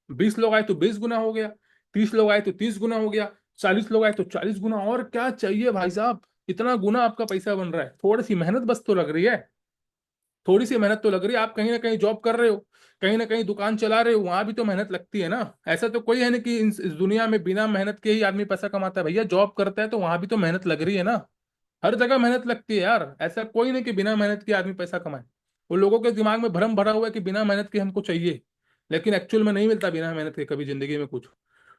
20 लोग आए तो 20 गुना हो गया, 30 लोग आए तो 30 गुना हो गया, 40 लोग आए तो 40 गुना। और क्या चाहिए भाई साहब? इतना गुना आपका पैसा बन रहा है। थोड़ी सी मेहनत बस तो लग रही है, थोड़ी सी मेहनत तो लग रही है। आप कहीं ना कहीं जॉब कर रहे हो, कहीं ना कहीं दुकान चला रहे हो, वहां भी तो मेहनत लगती है ना। ऐसा तो कोई है नहीं कि इस दुनिया में बिना मेहनत के ही आदमी पैसा कमाता है। भैया जॉब करता है तो वहां भी तो मेहनत लग रही है ना। हर जगह मेहनत लगती है यार, ऐसा कोई नहीं कि बिना मेहनत के आदमी पैसा कमाए। वो लोगों के दिमाग में भ्रम भरा हुआ है कि बिना मेहनत के हमको चाहिए, लेकिन एक्चुअल में नहीं मिलता बिना मेहनत के कभी जिंदगी में कुछ।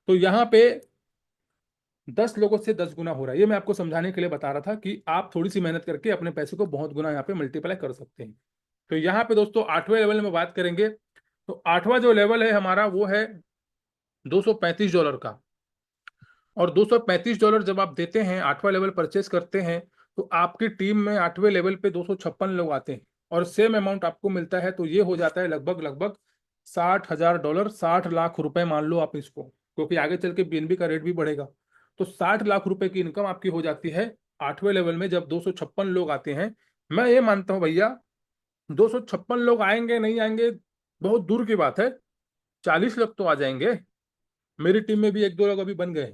तो यहाँ पे 10 लोगों से 10 गुना हो रहा है, ये मैं आपको समझाने के लिए बता रहा था कि आप थोड़ी सी मेहनत करके अपने पैसे को बहुत गुना यहाँ पे मल्टीप्लाई कर सकते हैं। तो यहाँ पे दोस्तों 8वें लेवल में बात करेंगे। तो 8वां जो लेवल है हमारा वो है $235 का। और $235 जब आप देते हैं, 8वां लेवल परचेस करते हैं, तो आपकी टीम में 8वें लेवल पे 256 लोग आते हैं और सेम अमाउंट आपको मिलता है। तो ये हो जाता है लगभग लगभग $60,000, 60 लाख रुपए मान लो आप इसको, क्योंकि आगे चल के बीएनबी का रेट भी बढ़ेगा। तो 60 लाख रुपए की इनकम आपकी हो जाती है 8वें लेवल में, जब 256 लोग आते हैं। मैं ये मानता हूँ भैया 256 लोग आएंगे नहीं आएंगे बहुत दूर की बात है, 40 लोग तो आ जाएंगे। मेरी टीम में भी एक दो लोग अभी बन गए,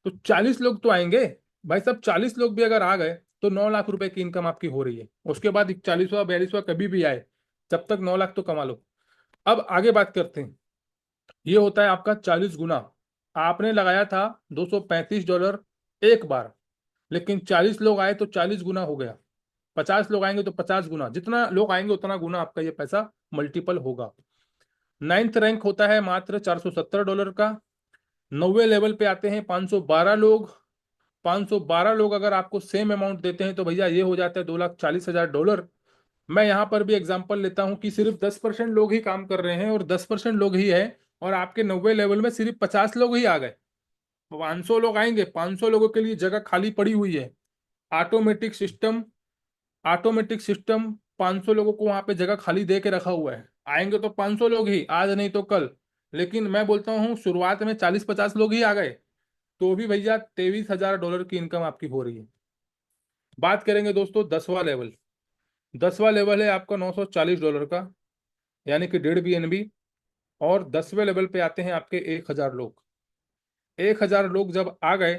तो 40 लोग तो आएंगे। भाई साहब 40 लोग भी अगर आ गए तो 9 लाख रुपए की इनकम आपकी हो रही है। उसके बाद 40वां 42वां कभी भी आए, जब तक 9 लाख तो कमा लो। अब आगे बात करते हैं। ये होता है आपका 40 गुना। आपने लगाया था $235 एक बार, लेकिन 40 लोग आए तो 40 गुना हो गया। 50 लोग आएंगे तो 50 गुना, जितना लोग आएंगे उतना गुना आपका ये पैसा मल्टीपल होगा। 9th रैंक होता है मात्र $470 का। 9वें लेवल पे आते हैं 512 लोग। 512 लोग अगर आपको सेम अमाउंट देते हैं तो भैया ये हो जाता है $2,40,000। मैं यहाँ पर भी एग्जांपल लेता हूँ कि सिर्फ 10% लोग ही काम कर रहे हैं और 10% लोग ही है, और आपके 90 लेवल में सिर्फ 50 लोग ही आ गए। 500 लोग आएंगे, 500 लोगों के लिए जगह खाली पड़ी हुई है। ऑटोमेटिक सिस्टम, ऑटोमेटिक सिस्टम 500 लोगों को वहां पे जगह खाली दे के रखा हुआ है। आएंगे तो 500 लोग ही, आज नहीं तो कल। लेकिन मैं बोलता हूँ शुरुआत में 40-50 लोग ही आ गए, तो भी भैया $23,000 की इनकम आपकी हो रही है। बात करेंगे दोस्तों 10वां लेवल। 10वां लेवल है आपका $940 का, यानी कि 1.5 BNB। और 10वें लेवल पे आते हैं आपके 1,000 लोग। 1,000 लोग जब आ गए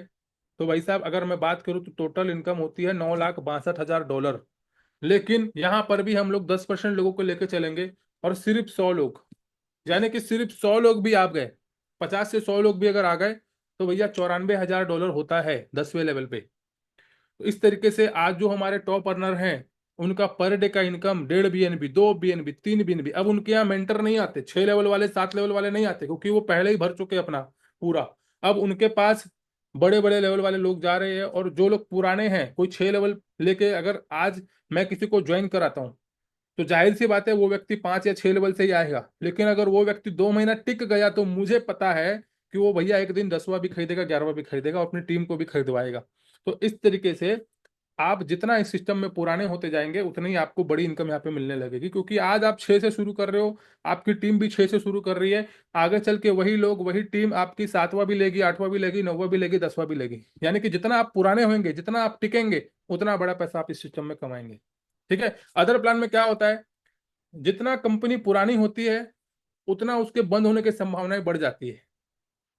तो भाई साहब अगर मैं बात करूं तो टोटल इनकम होती है $9,62,000। लेकिन यहां पर भी हम लोग 10% लोगों को लेकर चलेंगे, और सिर्फ 100 लोग, यानी कि सिर्फ 100 लोग भी आ गए, 50 से 100 लोग भी अगर आ गए तो भैया $94,000 होता है 10वें लेवल पे। तो इस तरीके से आज जो हमारे टॉप अर्नर हैं, उनका पर डे का इनकम 1.5 BNB, 2 BNB, 3 BNB। अब उनके यहाँ मेंटर नहीं आते, 6 लेवल वाले 7 लेवल वाले नहीं आते, क्योंकि वो पहले ही भर चुके अपना पूरा। अब उनके पास बड़े बड़े लेवल वाले लोग जा रहे हैं, और जो लोग पुराने हैं, कोई 6 लेवल लेके अगर आज मैं किसी को ज्वाइन कराता हूँ, तो जाहिर सी बात है वो व्यक्ति 5 या 6 लेवल से ही आएगा। लेकिन अगर वो व्यक्ति 2 महीना टिक गया तो मुझे पता है कि वो भैया एक दिन 10वां भी खरीदेगा, 11वां भी खरीदेगा और अपनी टीम को भी खरीदवाएगा। तो इस तरीके से आप जितना इस सिस्टम में पुराने होते जाएंगे उतनी ही आपको बड़ी इनकम यहाँ पे मिलने लगेगी, क्योंकि आज आप 6 से शुरू कर रहे हो, आपकी टीम भी 6 से शुरू कर रही है, आगे चल के वही लोग वही टीम आपकी 7वां भी लेगी, 8वां भी लेगी, 9वां भी लेगी, 10वां भी लेगी। यानी कि जितना आप पुराने होंगे, जितना आप टिकेंगे, उतना बड़ा पैसा आप इस सिस्टम में कमाएंगे। ठीक है। अदर प्लान में क्या होता है, जितना कंपनी पुरानी होती है उतना उसके बंद होने की संभावनाएं बढ़ जाती है।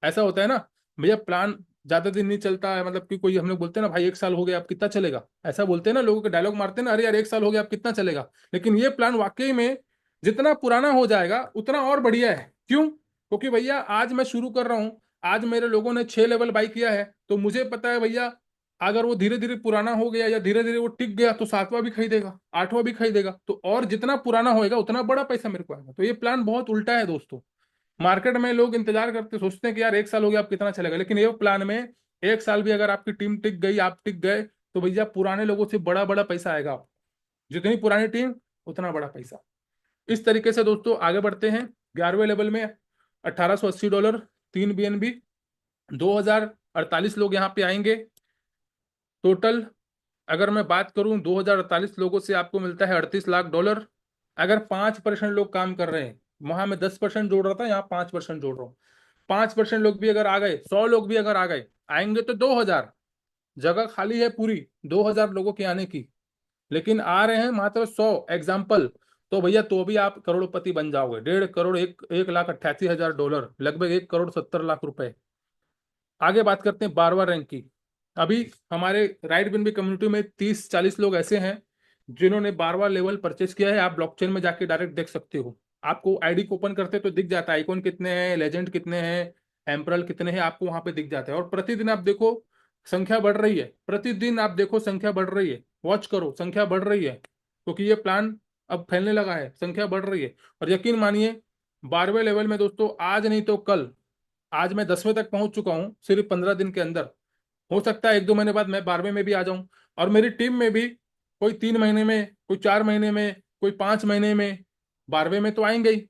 ऐसा होता है ना भैया, प्लान ज्यादा दिन नहीं चलता है, मतलब कि कोई हम लोग बोलते हैं ना भाई 1 साल हो गया आप कितना चलेगा, ऐसा बोलते हैं ना, लोगों के डायलॉग मारते हैं ना, अरे यार 1 साल हो गया आप कितना चलेगा। लेकिन ये प्लान वाकई में जितना पुराना हो जाएगा उतना और बढ़िया है। क्यों? क्योंकि भैया आज मैं शुरू कर रहा हूं, आज मेरे लोगों ने 6 लेवल बाई किया है, तो मुझे पता है भैया अगर वो धीरे धीरे पुराना हो गया या धीरे धीरे वो टिक गया तो 7वां भी खरीदेगा, 8वां भी खरीदेगा, तो और जितना पुराना होएगा उतना बड़ा पैसा मेरे को आएगा। तो ये प्लान बहुत उल्टा है दोस्तों। मार्केट में लोग इंतजार करते सोचते हैं कि यार 1 साल हो गया आप कितना चलेगा, लेकिन ये प्लान में 1 साल भी अगर आपकी टीम टिक गई, आप टिक गए, तो भैया पुराने लोगों से बड़ा बड़ा पैसा आएगा आपको। जितनी पुरानी टीम उतना बड़ा पैसा। इस तरीके से दोस्तों आगे बढ़ते हैं। 11वें लेवल में $1880, 3 BNB, 2048 लोग यहाँ पे आएंगे टोटल। अगर मैं बात करूं 2048 लोगों से आपको मिलता है $38 लाख। अगर 5% लोग काम कर रहे हैं, वहां मैं 10% जोड़ रहा था, यहाँ 5% जोड़ रहा हूँ, 5% लोग भी अगर आ गए, 100 लोग भी अगर आ गए, आएंगे तो 2000, जगह खाली है पूरी 2000 लोगों के आने की, लेकिन आ रहे हैं मात्र 100 एग्जाम्पल। तो भैया तो भी आप करोड़पति बन जाओगे। 1.5 करोड़, 1,88,000 डॉलर, लगभग 1,70,00,000 रुपए। आगे बात करते हैं 12वां रैंक की। अभी हमारे राइट बिन भी कम्युनिटी में 30-40 लोग ऐसे हैं जिन्होंने 12वां लेवल परचेस किया है। आप ब्लॉकचेन में जाके डायरेक्ट देख सकते हो, आपको आईडी को ओपन करते तो दिख जाता है आइकॉन कितने हैं, लेजेंड कितने हैं, एम्परल कितने हैं, आपको वहां पे दिख जाता है। और प्रतिदिन आप देखो संख्या बढ़ रही है, प्रतिदिन आप देखो संख्या बढ़ रही है, वॉच करो संख्या बढ़ रही है, क्योंकि ये प्लान अब फैलने लगा है, संख्या बढ़ रही है। और यकीन मानिए 12वें लेवल में दोस्तों आज नहीं तो कल, आज मैं 10वें तक पहुंच चुका हूं सिर्फ 15 दिन के अंदर, हो सकता है 1-2 महीने बाद मैं 12वें में भी आ जाऊं। और मेरी टीम में भी कोई 3 महीने में, कोई 4 महीने में, कोई 5 महीने में 12वें में तो आएंगे ही।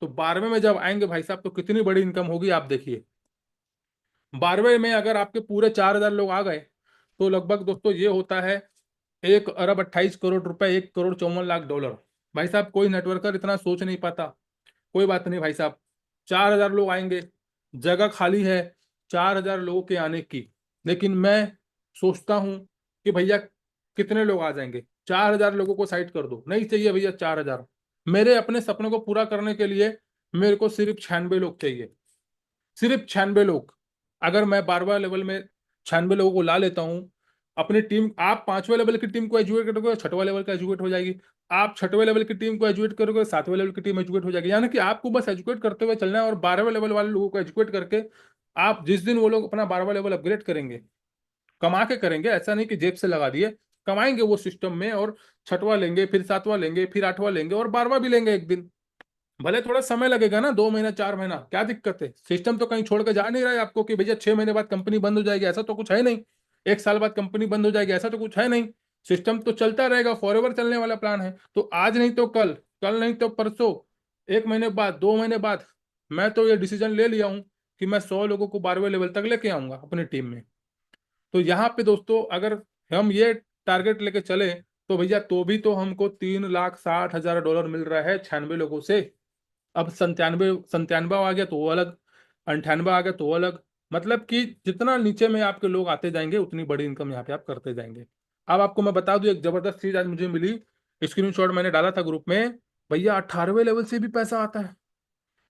तो 12वें में जब आएंगे भाई साहब तो कितनी बड़ी इनकम होगी आप देखिए। 12वें में अगर आपके पूरे 4000 लोग आ गए तो लगभग दोस्तों ये होता है 1 अरब 28 करोड़ रुपए, 1 करोड़ 54 लाख डॉलर। भाई साहब कोई नेटवर्कर इतना सोच नहीं पाता। कोई बात नहीं भाई साहब, 4000 लोग आएंगे, जगह खाली है 4000 लोगों के आने की, लेकिन मैं सोचता हूं कि भैया कितने लोग आ जाएंगे, 4000 लोगों को साइड कर दो, नहीं चाहिए भैया 4000। मेरे अपने सपने को पूरा करने के लिए मेरे को सिर्फ 96 लोग चाहिए, सिर्फ 96 लोग। अगर मैं 12वां लेवल में 96 लोगों को ला लेता हूं अपनी टीम, आप 5वें लेवल की टीम को एजुकेट करोगे, 6वां लेवल का एजुकेट हो जाएगी। आप 6वें लेवल की टीम को एजुकेट करोगे, 7वें लेवल की टीम एजुकेट हो जाएगी। यानी कि आपको बस एजुकेट करते हुए चलना है, और 12वें लेवल वाले लोगों को एजुकेट करके आप जिस दिन वो लोग अपना 12वां लेवल अपग्रेड करेंगे, कमा के करेंगे, ऐसा नहीं कि जेब से लगा दिए, कमाएंगे वो सिस्टम में, और 6वां लेंगे, फिर 7वां लेंगे, फिर 8वां लेंगे, और 12वां भी लेंगे एक दिन। भले थोड़ा समय लगेगा ना, 2 महीना 4 महीना, क्या दिक्कत है, सिस्टम तो कहीं छोड़ के जा नहीं रहा है आपको कि भैया 6 महीने बाद कंपनी बंद हो जाएगी, ऐसा तो कुछ है नहीं। 1 साल बाद कंपनी बंद हो जाएगी, ऐसा तो कुछ है नहीं। सिस्टम तो चलता रहेगा, फॉरएवर चलने वाला प्लान है। तो आज नहीं तो कल, कल नहीं तो परसों, 1 महीने बाद, 2 महीने बाद, मैं तो ये डिसीजन ले लिया हूं कि मैं 100 लोगों को 12वें लेवल तक लेके आऊंगा अपनी टीम में। तो यहाँ पे दोस्तों अगर हम ये टारगेट लेके चले तो भैया तो भी तो हमको 3,60,000 डॉलर मिल रहा है 96 लोगों से। अब 97 आ गया तो वो अलग, 98 आ गया तो वो अलग। मतलब कि जितना नीचे में आपके लोग आते जाएंगे उतनी बड़ी इनकम यहाँ पे आप करते जाएंगे। अब आपको मैं बता दूं एक जबरदस्त चीज आज मुझे मिली, स्क्रीनशॉट मैंने डाला था ग्रुप में। भैया 18वें लेवल से भी पैसा आता है,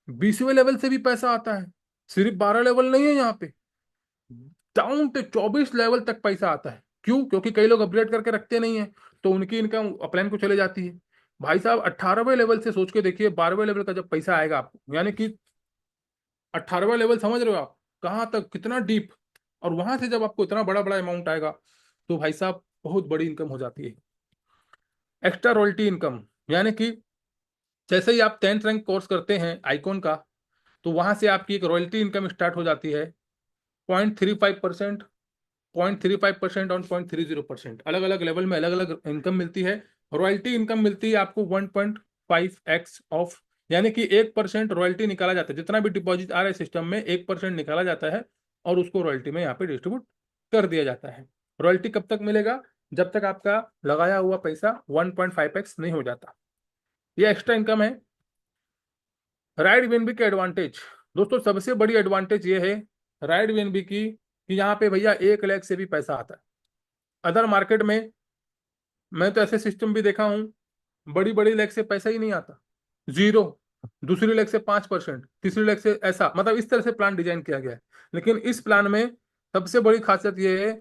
20वें लेवल से भी पैसा आता है, सिर्फ 12 लेवल नहीं है यहाँ पे, डाउन टू 24 लेवल तक पैसा आता है। क्यों? क्योंकि कई लोग अपग्रेड करके रखते नहीं है, तो उनकी इनकम अपलाइन को चले जाती है। भाई साहब 18वें लेवल से सोच के देखिए 12वें लेवल का जब पैसा आएगा आपको, यानी कि 18वां लेवल समझ रहे हो आप कहाँ तक, कितना डीप, और वहां से जब आपको इतना बड़ा बड़ा अमाउंट आएगा तो भाई साहब बहुत बड़ी इनकम हो जाती है। एक्स्ट्रा रॉयल्टी इनकम, यानी कि जैसे ही आप 10th रैंक कोर्स करते हैं आइकॉन का, तो वहां से आपकी एक रॉयल्टी इनकम स्टार्ट हो जाती है। 0.35%, 0.35% और 0.30%, अलग अलग लेवल में अलग अलग इनकम मिलती है। रॉयल्टी इनकम मिलती है आपको 1.5x ऑफ यानी कि 1% रॉयल्टी निकाला जाता है, जितना भी डिपॉजिट आ रहा है सिस्टम में 1% निकाला जाता है और उसको रॉयल्टी में यहाँ पे डिस्ट्रीब्यूट कर दिया जाता है। रॉयल्टी कब तक मिलेगा? जब तक आपका लगाया हुआ पैसा 1.5x नहीं हो जाता। ये एक्स्ट्रा इनकम है। राइड बीएनबी के एडवांटेज दोस्तों, सबसे बड़ी एडवांटेज ये है राइड बीएनबी की कि यहाँ पे भैया 1 लाख से भी पैसा आता है। अदर मार्केट में मैं तो ऐसे सिस्टम भी देखा हूँ, बड़ी बड़ी लेग से पैसा ही नहीं आता, जीरो। दूसरी लेग से 5%, तीसरी लेग से ऐसा, मतलब इस तरह से प्लान डिजाइन किया गया है। लेकिन इस प्लान में सबसे बड़ी खासियत ये है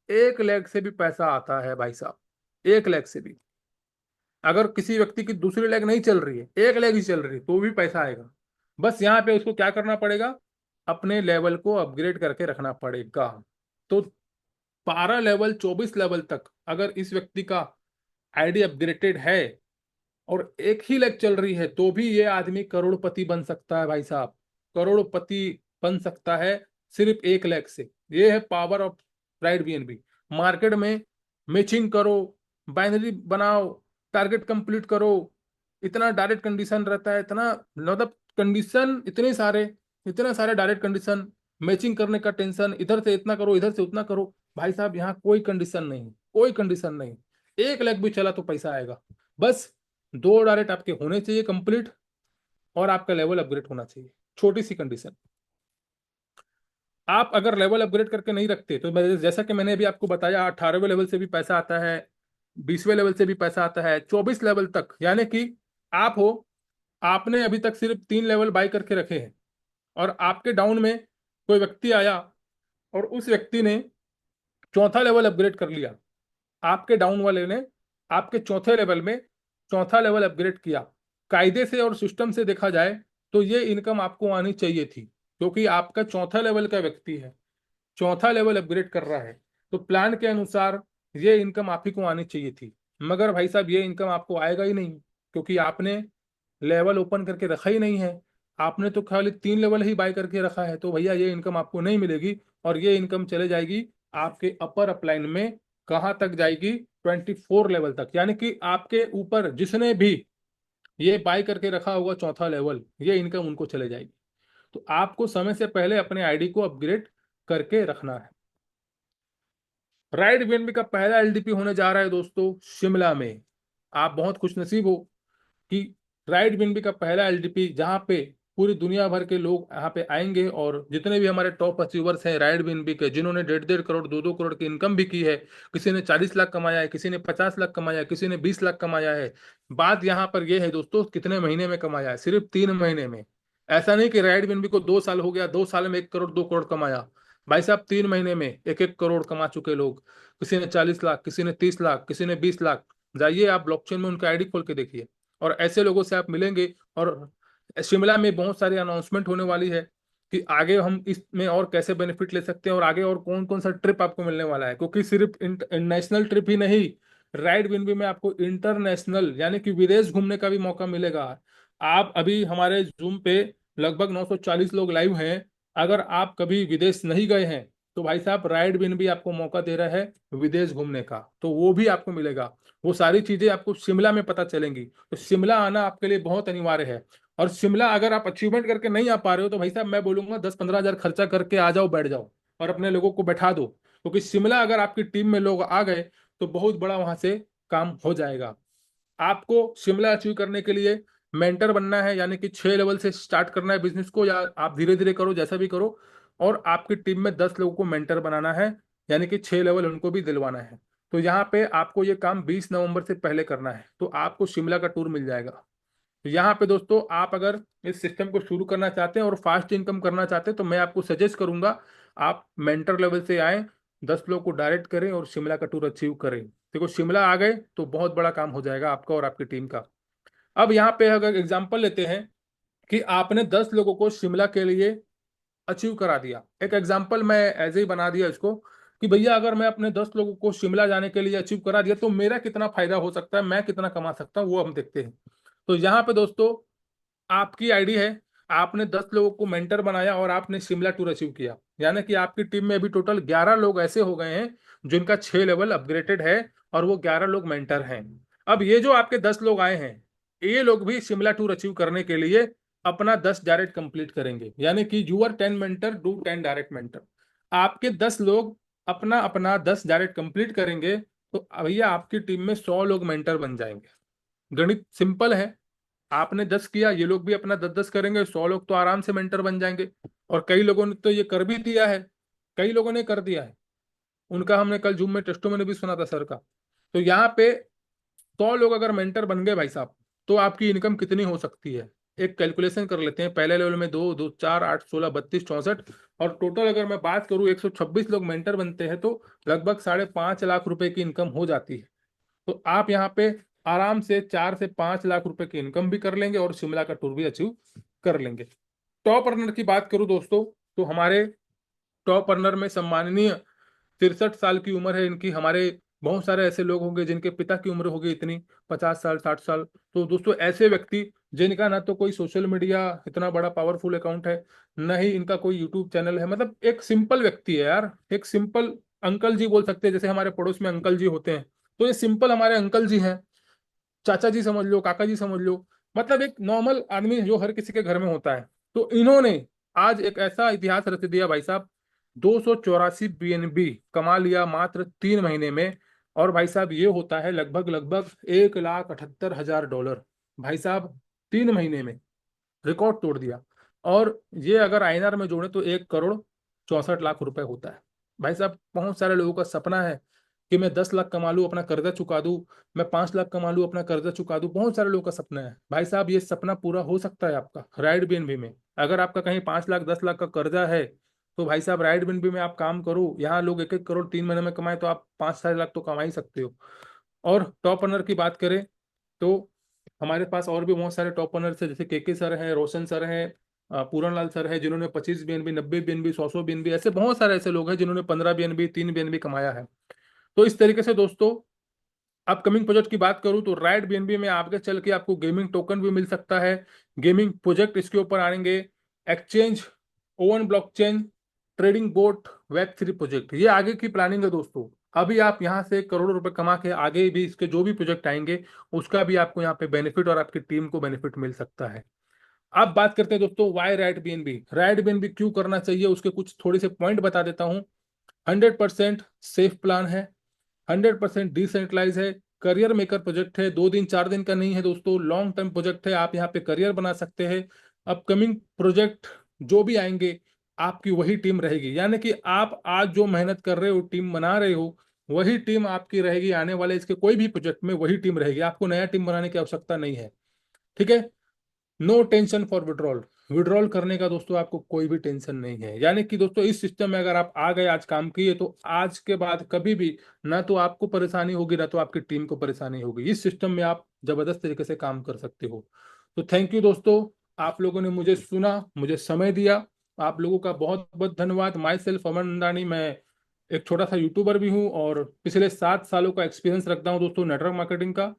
1 लाख से भी पैसा आता है भाई साहब, 1 लाख से भी। अगर किसी व्यक्ति की दूसरी लेग नहीं चल रही है, 1 लाख ही चल रही है, तो भी पैसा आएगा। बस यहाँ पे उसको क्या करना पड़ेगा? अपने लेवल को अपग्रेड करके रखना पड़ेगा। तो 12 लेवल 24 लेवल तक अगर इस व्यक्ति का आईडी अपग्रेडेड है और एक ही लेग चल रही है, तो भी ये आदमी करोड़पति बन सकता है भाई साहब, करोड़पति बन सकता है सिर्फ 1 लाख से। ये है power of ride BNB. Market में मैचिंग करो, बाइनरी बनाओ, टारगेट कंप्लीट करो, इतना डायरेक्ट कंडीशन रहता है, इतना मतलब कंडीशन इतने सारे डायरेक्ट कंडीशन, मैचिंग करने का टेंशन, इधर से इतना करो, इधर से उतना करो। भाई साहब यहाँ कोई कंडीशन नहीं, कोई कंडीशन नहीं। 1 लाख भी चला तो पैसा आएगा। बस 2 डायरेक्ट आपके होने चाहिए कंप्लीट और आपका लेवल अपग्रेड होना चाहिए। छोटी सी कंडीशन। आप अगर लेवल अपग्रेड करके नहीं रखते तो जैसा कि मैंने अभी आपको बताया, 18वें लेवल से भी पैसा आता है, 20वें लेवल से भी पैसा आता है, 24 लेवल तक। यानी कि आप हो, आपने अभी तक सिर्फ 3 लेवल बाई करके रखे हैं और आपके डाउन में कोई व्यक्ति आया और उस व्यक्ति ने चौथा लेवल अपग्रेड कर लिया। आपके डाउन वाले ने आपके चौथे लेवल में चौथा लेवल अपग्रेड किया। कायदे से और सिस्टम से देखा जाए तो ये इनकम आपको आनी चाहिए थी, क्योंकि आपका चौथा लेवल का व्यक्ति है, चौथा लेवल अपग्रेड कर रहा है, तो प्लान के अनुसार ये इनकम आप ही को आनी चाहिए थी। मगर भाई साहब ये इनकम आपको आएगा ही नहीं, क्योंकि आपने लेवल ओपन करके रखा ही नहीं है। आपने तो खाली 3 लेवल ही बाय करके रखा है, तो भैया ये इनकम आपको नहीं मिलेगी। और ये इनकम चले जाएगी आपके अपर अपलाइन में। कहाँ तक जाएगी? 24 लेवल तक। यानी कि आपके ऊपर जिसने भी ये बाय करके रखा होगा चौथा लेवल, ये इनकम उनको चले जाएगी। तो आपको समय से पहले अपने आईडी को अपग्रेड करके रखना है। राइड बीएनबी का पहला एलडीपी होने जा रहा है दोस्तों शिमला में। आप बहुत खुशनसीब हो कि राइड बीएनबी का पहला एलडीपी, जहां पे पूरी दुनिया भर के लोग यहाँ पे आएंगे और जितने भी हमारे टॉप अचीवर्स हैं राइड बीएनबी के, जिन्होंने 1.5-1.5 करोड़ 2-2 करोड़ की इनकम भी की है, किसी ने 40 लाख कमाया है, किसी ने 50 लाख कमाया है, किसी ने 20 लाख कमाया है। बात यहाँ पर यह है दोस्तों, कितने महीने में कमाया है? सिर्फ 3 महीने में। ऐसा नहीं कि राइड बीएनबी को 2 साल हो गया, 2 साल में 1 करोड़ 2 करोड़ कमाया। भाई साहब 3 महीने में 1-1 करोड़ कमा चुके लोग। किसी ने 40 लाख, किसी ने 30 लाख, किसी ने 20 लाख। जाइए आप ब्लॉकचेन में उनका आईडी खोल के देखिए और ऐसे लोगों से आप मिलेंगे। और शिमला में बहुत सारी अनाउंसमेंट होने वाली है कि आगे हम इसमें और कैसे बेनिफिट ले सकते हैं और आगे और कौन कौन सा ट्रिप आपको मिलने वाला है। क्योंकि सिर्फ नेशनल ट्रिप ही नहीं, राइड विनबी में आपको इंटरनेशनल यानी कि विदेश घूमने का भी मौका मिलेगा। आप अभी हमारे जूम पे लगभग 940 लोग लाइव हैं। अगर आप कभी विदेश नहीं गए हैं तो भाई साहब राइड विन भी आपको मौका दे रहा है विदेश घूमने का, तो वो भी आपको मिलेगा। वो सारी चीजें आपको शिमला में पता चलेंगी। तो शिमला आना आपके लिए बहुत अनिवार्य है। और शिमला अगर आप अचीवमेंट करके नहीं आ पा रहे हो तो भाई साहब मैं बोलूंगा 10-15 हज़ार खर्चा करके आ जाओ, बैठ जाओ और अपने लोगों को बैठा दो। क्योंकि शिमला अगर आपकी टीम में लोग आ गए तो बहुत बड़ा वहां से काम हो जाएगा। आपको शिमला अचीव करने के लिए मेंटर बनना है, यानी कि 6 लेवल से स्टार्ट करना है बिजनेस को, या आप धीरे धीरे करो जैसा भी करो। और आपकी टीम में 10 लोगों को मेंटर बनाना है, यानी कि 6 लेवल उनको भी दिलवाना है। तो यहाँ पे आपको ये काम 20 नवंबर से पहले करना है, तो आपको शिमला का टूर मिल जाएगा। तो यहाँ पे दोस्तों आप अगर इस सिस्टम को शुरू करना चाहते हैं और फास्ट इनकम करना चाहते हैं तो मैं आपको सजेस्ट करूंगा आप मेंटर लेवल से आए, 10 लोग को डायरेक्ट करें और शिमला का टूर अचीव करें। देखो शिमला आ गए तो बहुत बड़ा काम हो जाएगा आपका और आपकी टीम का। अब यहाँ पे अगर एग्जाम्पल लेते हैं कि आपने 10 लोगों को शिमला के लिए अचीव करा दिया, एक एग्जाम्पल मैं ऐसे ही बना दिया इसको कि भैया अगर मैं अपने 10 लोगों को शिमला जाने के लिए अचीव करा दिया तो मेरा कितना फायदा हो सकता है, मैं कितना कमा सकता हूँ, वो हम देखते हैं। तो यहाँ पे दोस्तों आपकी आईडी है, आपने 10 लोगों को मेंटर बनाया और आपने शिमला टूर अचीव किया। यानी कि आपकी टीम में अभी टोटल 11 लोग ऐसे हो गए हैं जिनका 6 लेवल अपग्रेडेड है और वो 11 लोग मेंटर हैं। अब ये जो आपके 10 लोग आए हैं, ये लोग भी शिमला टूर अचीव करने के लिए अपना 10 डायरेक्ट कंप्लीट करेंगे, यानी कि your 10 mentor do 10 direct mentor. आपके 10 लोग अपना अपना 10 डायरेक्ट कंप्लीट करेंगे तो भैया आपकी टीम में 100 लोग मेंटर बन जाएंगे। गणित सिंपल है। आपने 10 किया, ये लोग भी अपना 10-10 करेंगे, 100 लोग तो आराम से मेंटर बन जाएंगे। और कई लोगों ने तो ये कर भी दिया है, कई लोगों ने कर दिया है। उनका हमने कल जूम में टेस्टो में भी सुना था सर का। तो यहाँ पे 100 लोग अगर मेंटर बन गए भाई साहब, तो आपकी इनकम कितनी हो सकती है? एक कैलकुलेशन कर लेते हैं। पहले लेवल में 2 2 4 8 16 32 64, और टोटल अगर मैं बात करूं 126 लोग मेंटर बनते हैं तो लगभग 5.5 लाख रुपए की इनकम हो जाती है। तो आप यहाँ पे आराम से 4 से 5 लाख रुपए की इनकम भी कर लेंगे और शिमला का टूर भी अचीव कर लेंगे। टॉप अर्नर की बात करूं दोस्तों, तो हमारे टॉप अर्नर में सम्माननीय 63 साल की उम्र है इनकी। हमारे बहुत सारे ऐसे लोग होंगे जिनके पिता की उम्र होगी इतनी, 50 साल 60 साल। तो दोस्तों ऐसे व्यक्ति जिनका ना तो कोई सोशल मीडिया इतना बड़ा पावरफुल अकाउंट है, न ही इनका कोई यूट्यूब चैनल है, मतलब एक सिंपल व्यक्ति है यार, एक सिंपल अंकल जी बोल सकते हैं, जैसे हमारे पड़ोस में अंकल जी होते हैं, तो ये सिंपल हमारे अंकल जी हैं। चाचा जी समझ लो, काका जी समझ लो, मतलब एक नॉर्मल आदमी जो हर किसी के घर में होता है। तो इन्होंने आज एक ऐसा इतिहास रच दिया भाई साहब, 284 BNB कमा लिया मात्र 3 महीने में। और भाई साहब ये होता है लगभग लगभग 1,78,000 डॉलर। भाई साहब 3 महीने में रिकॉर्ड तोड़ दिया। और ये अगर आईएनआर में जोड़े तो 1,64 लाख रुपए होता है। भाई साहब बहुत सारे लोगों का सपना है कि मैं 10 लाख कमा लूँ अपना कर्जा चुका दूं, मैं 5 लाख कमा लूँ अपना कर्जा चुका दूं। बहुत सारे लोगों का सपना है भाई साहब, ये सपना पूरा हो सकता है आपका राइड बीएनबी में। अगर आपका कहीं 5 लाख 10 लाख का कर्जा है तो भाई साहब राइड बीएनबी में आप काम करो। यहाँ लोग 1-1 करोड़ 3 महीने में कमाए, तो आप 5-6 लाख तो कमा ही सकते हो। और टॉप रनर की बात करें तो हमारे पास और भी बहुत सारे टॉप रनर्स हैं, जैसे के सर हैं, रोशन सर हैं, पूरन लाल सर है, जिन्होंने 25 BNB 90 BNB 100 BNB, ऐसे बहुत सारे ऐसे लोग हैं जिन्होंने 15 BNB 3 BNB कमाया है। तो इस तरीके से दोस्तों अपकमिंग प्रोजेक्ट की बात करूं तो राइट बीएनबी में आगे चल के आपको गेमिंग टोकन भी मिल सकता है। गेमिंग प्रोजेक्ट इसके ऊपर आएंगे, exchange, oven blockchain, trading boat, web 3 project, ये आगे की प्लानिंग है दोस्तों। अभी आप यहाँ से करोड़ों रुपए कमा के आगे भी इसके जो भी प्रोजेक्ट आएंगे उसका भी आपको यहाँ पे बेनिफिट और आपकी टीम को बेनिफिट मिल सकता है। अब बात करते हैं दोस्तों why right BNB. Right BNB क्यों करना चाहिए उसके कुछ थोड़े से पॉइंट बता देता हूँ। 100% सेफ प्लान है, 100% डिसेंट्रलाइज है, करियर मेकर प्रोजेक्ट है, 2 दिन 4 दिन का नहीं है दोस्तों, लॉन्ग टर्म प्रोजेक्ट है। आप यहाँ पे करियर बना सकते हैं। अपकमिंग प्रोजेक्ट जो भी आएंगे आपकी वही टीम रहेगी, यानी कि आप आज जो मेहनत कर रहे हो टीम बना रहे हो वही टीम आपकी रहेगी आने वाले इसके कोई भी प्रोजेक्ट में, वही टीम रहेगी। आपको नया टीम बनाने की आवश्यकता नहीं है। ठीक है। No tension for withdrawal. Withdrawal करने का दोस्तों आपको कोई भी टेंशन नहीं है, यानी कि दोस्तों इस सिस्टम में अगर आप आ गए आज काम किए तो आज के बाद कभी भी ना तो आपको परेशानी होगी ना तो आपकी टीम को परेशानी होगी। इस सिस्टम में आप जबरदस्त तरीके से काम कर सकते हो। तो थैंक यू दोस्तों, आप लोगों ने मुझे सुना, मुझे समय दिया। आप लोगों का बहुत बहुत धन्यवाद। माई सेल्फ अमन नंदानी, मैं एक छोटा सा यूट्यूबर भी हूँ और पिछले 7 सालों का एक्सपीरियंस रखता हूँ दोस्तों नेटवर्क मार्केटिंग का।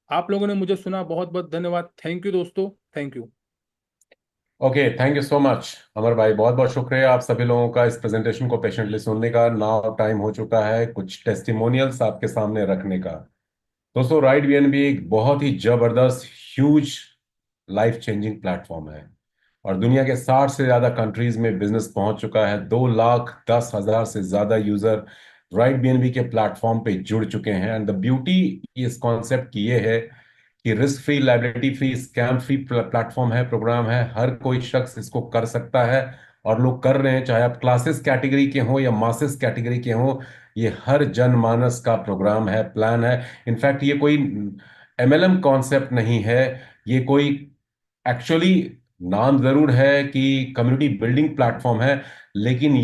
आप लोगों ने मुझे सुना, बहुत बहुत धन्यवाद। थैंक यू दोस्तों, thank you. Okay, thank you so much Amar भाई। बहुत बहुत शुक्रिया आप सभी लोगों का इस प्रेजेंटेशन को पेशेंटली सुनने का। नाउ टाइम हो चुका है कुछ टेस्टिमोनियल्स आपके सामने रखने का। दोस्तों, राइड बीएनबी एक बहुत ही जबरदस्त, ह्यूज, लाइफ चेंजिंग प्लेटफॉर्म है और दुनिया के 60 से ज्यादा कंट्रीज में बिजनेस पहुंच चुका है। 2,10,000 से ज्यादा यूजर राइड बीएनबी के प्लेटफॉर्म पे जुड़ चुके हैं। एंड द ब्यूटी इस कॉन्सेप्ट की ये है कि risk free, liability free, scam free platform है, प्रोग्राम है। हर कोई शख्स इसको कर सकता है और लोग कर रहे हैं, चाहे आप क्लासेस कैटेगरी के हों या मासेस कैटेगरी के हों। ये हर जनमानस का प्रोग्राम है, प्लान है। इनफैक्ट ये कोई एमएलएम कॉन्सेप्ट नहीं है। ये कोई एक्चुअली नाम जरूर है कि कम्युनिटी बिल्डिंग प्लेटफॉर्म है, लेकिन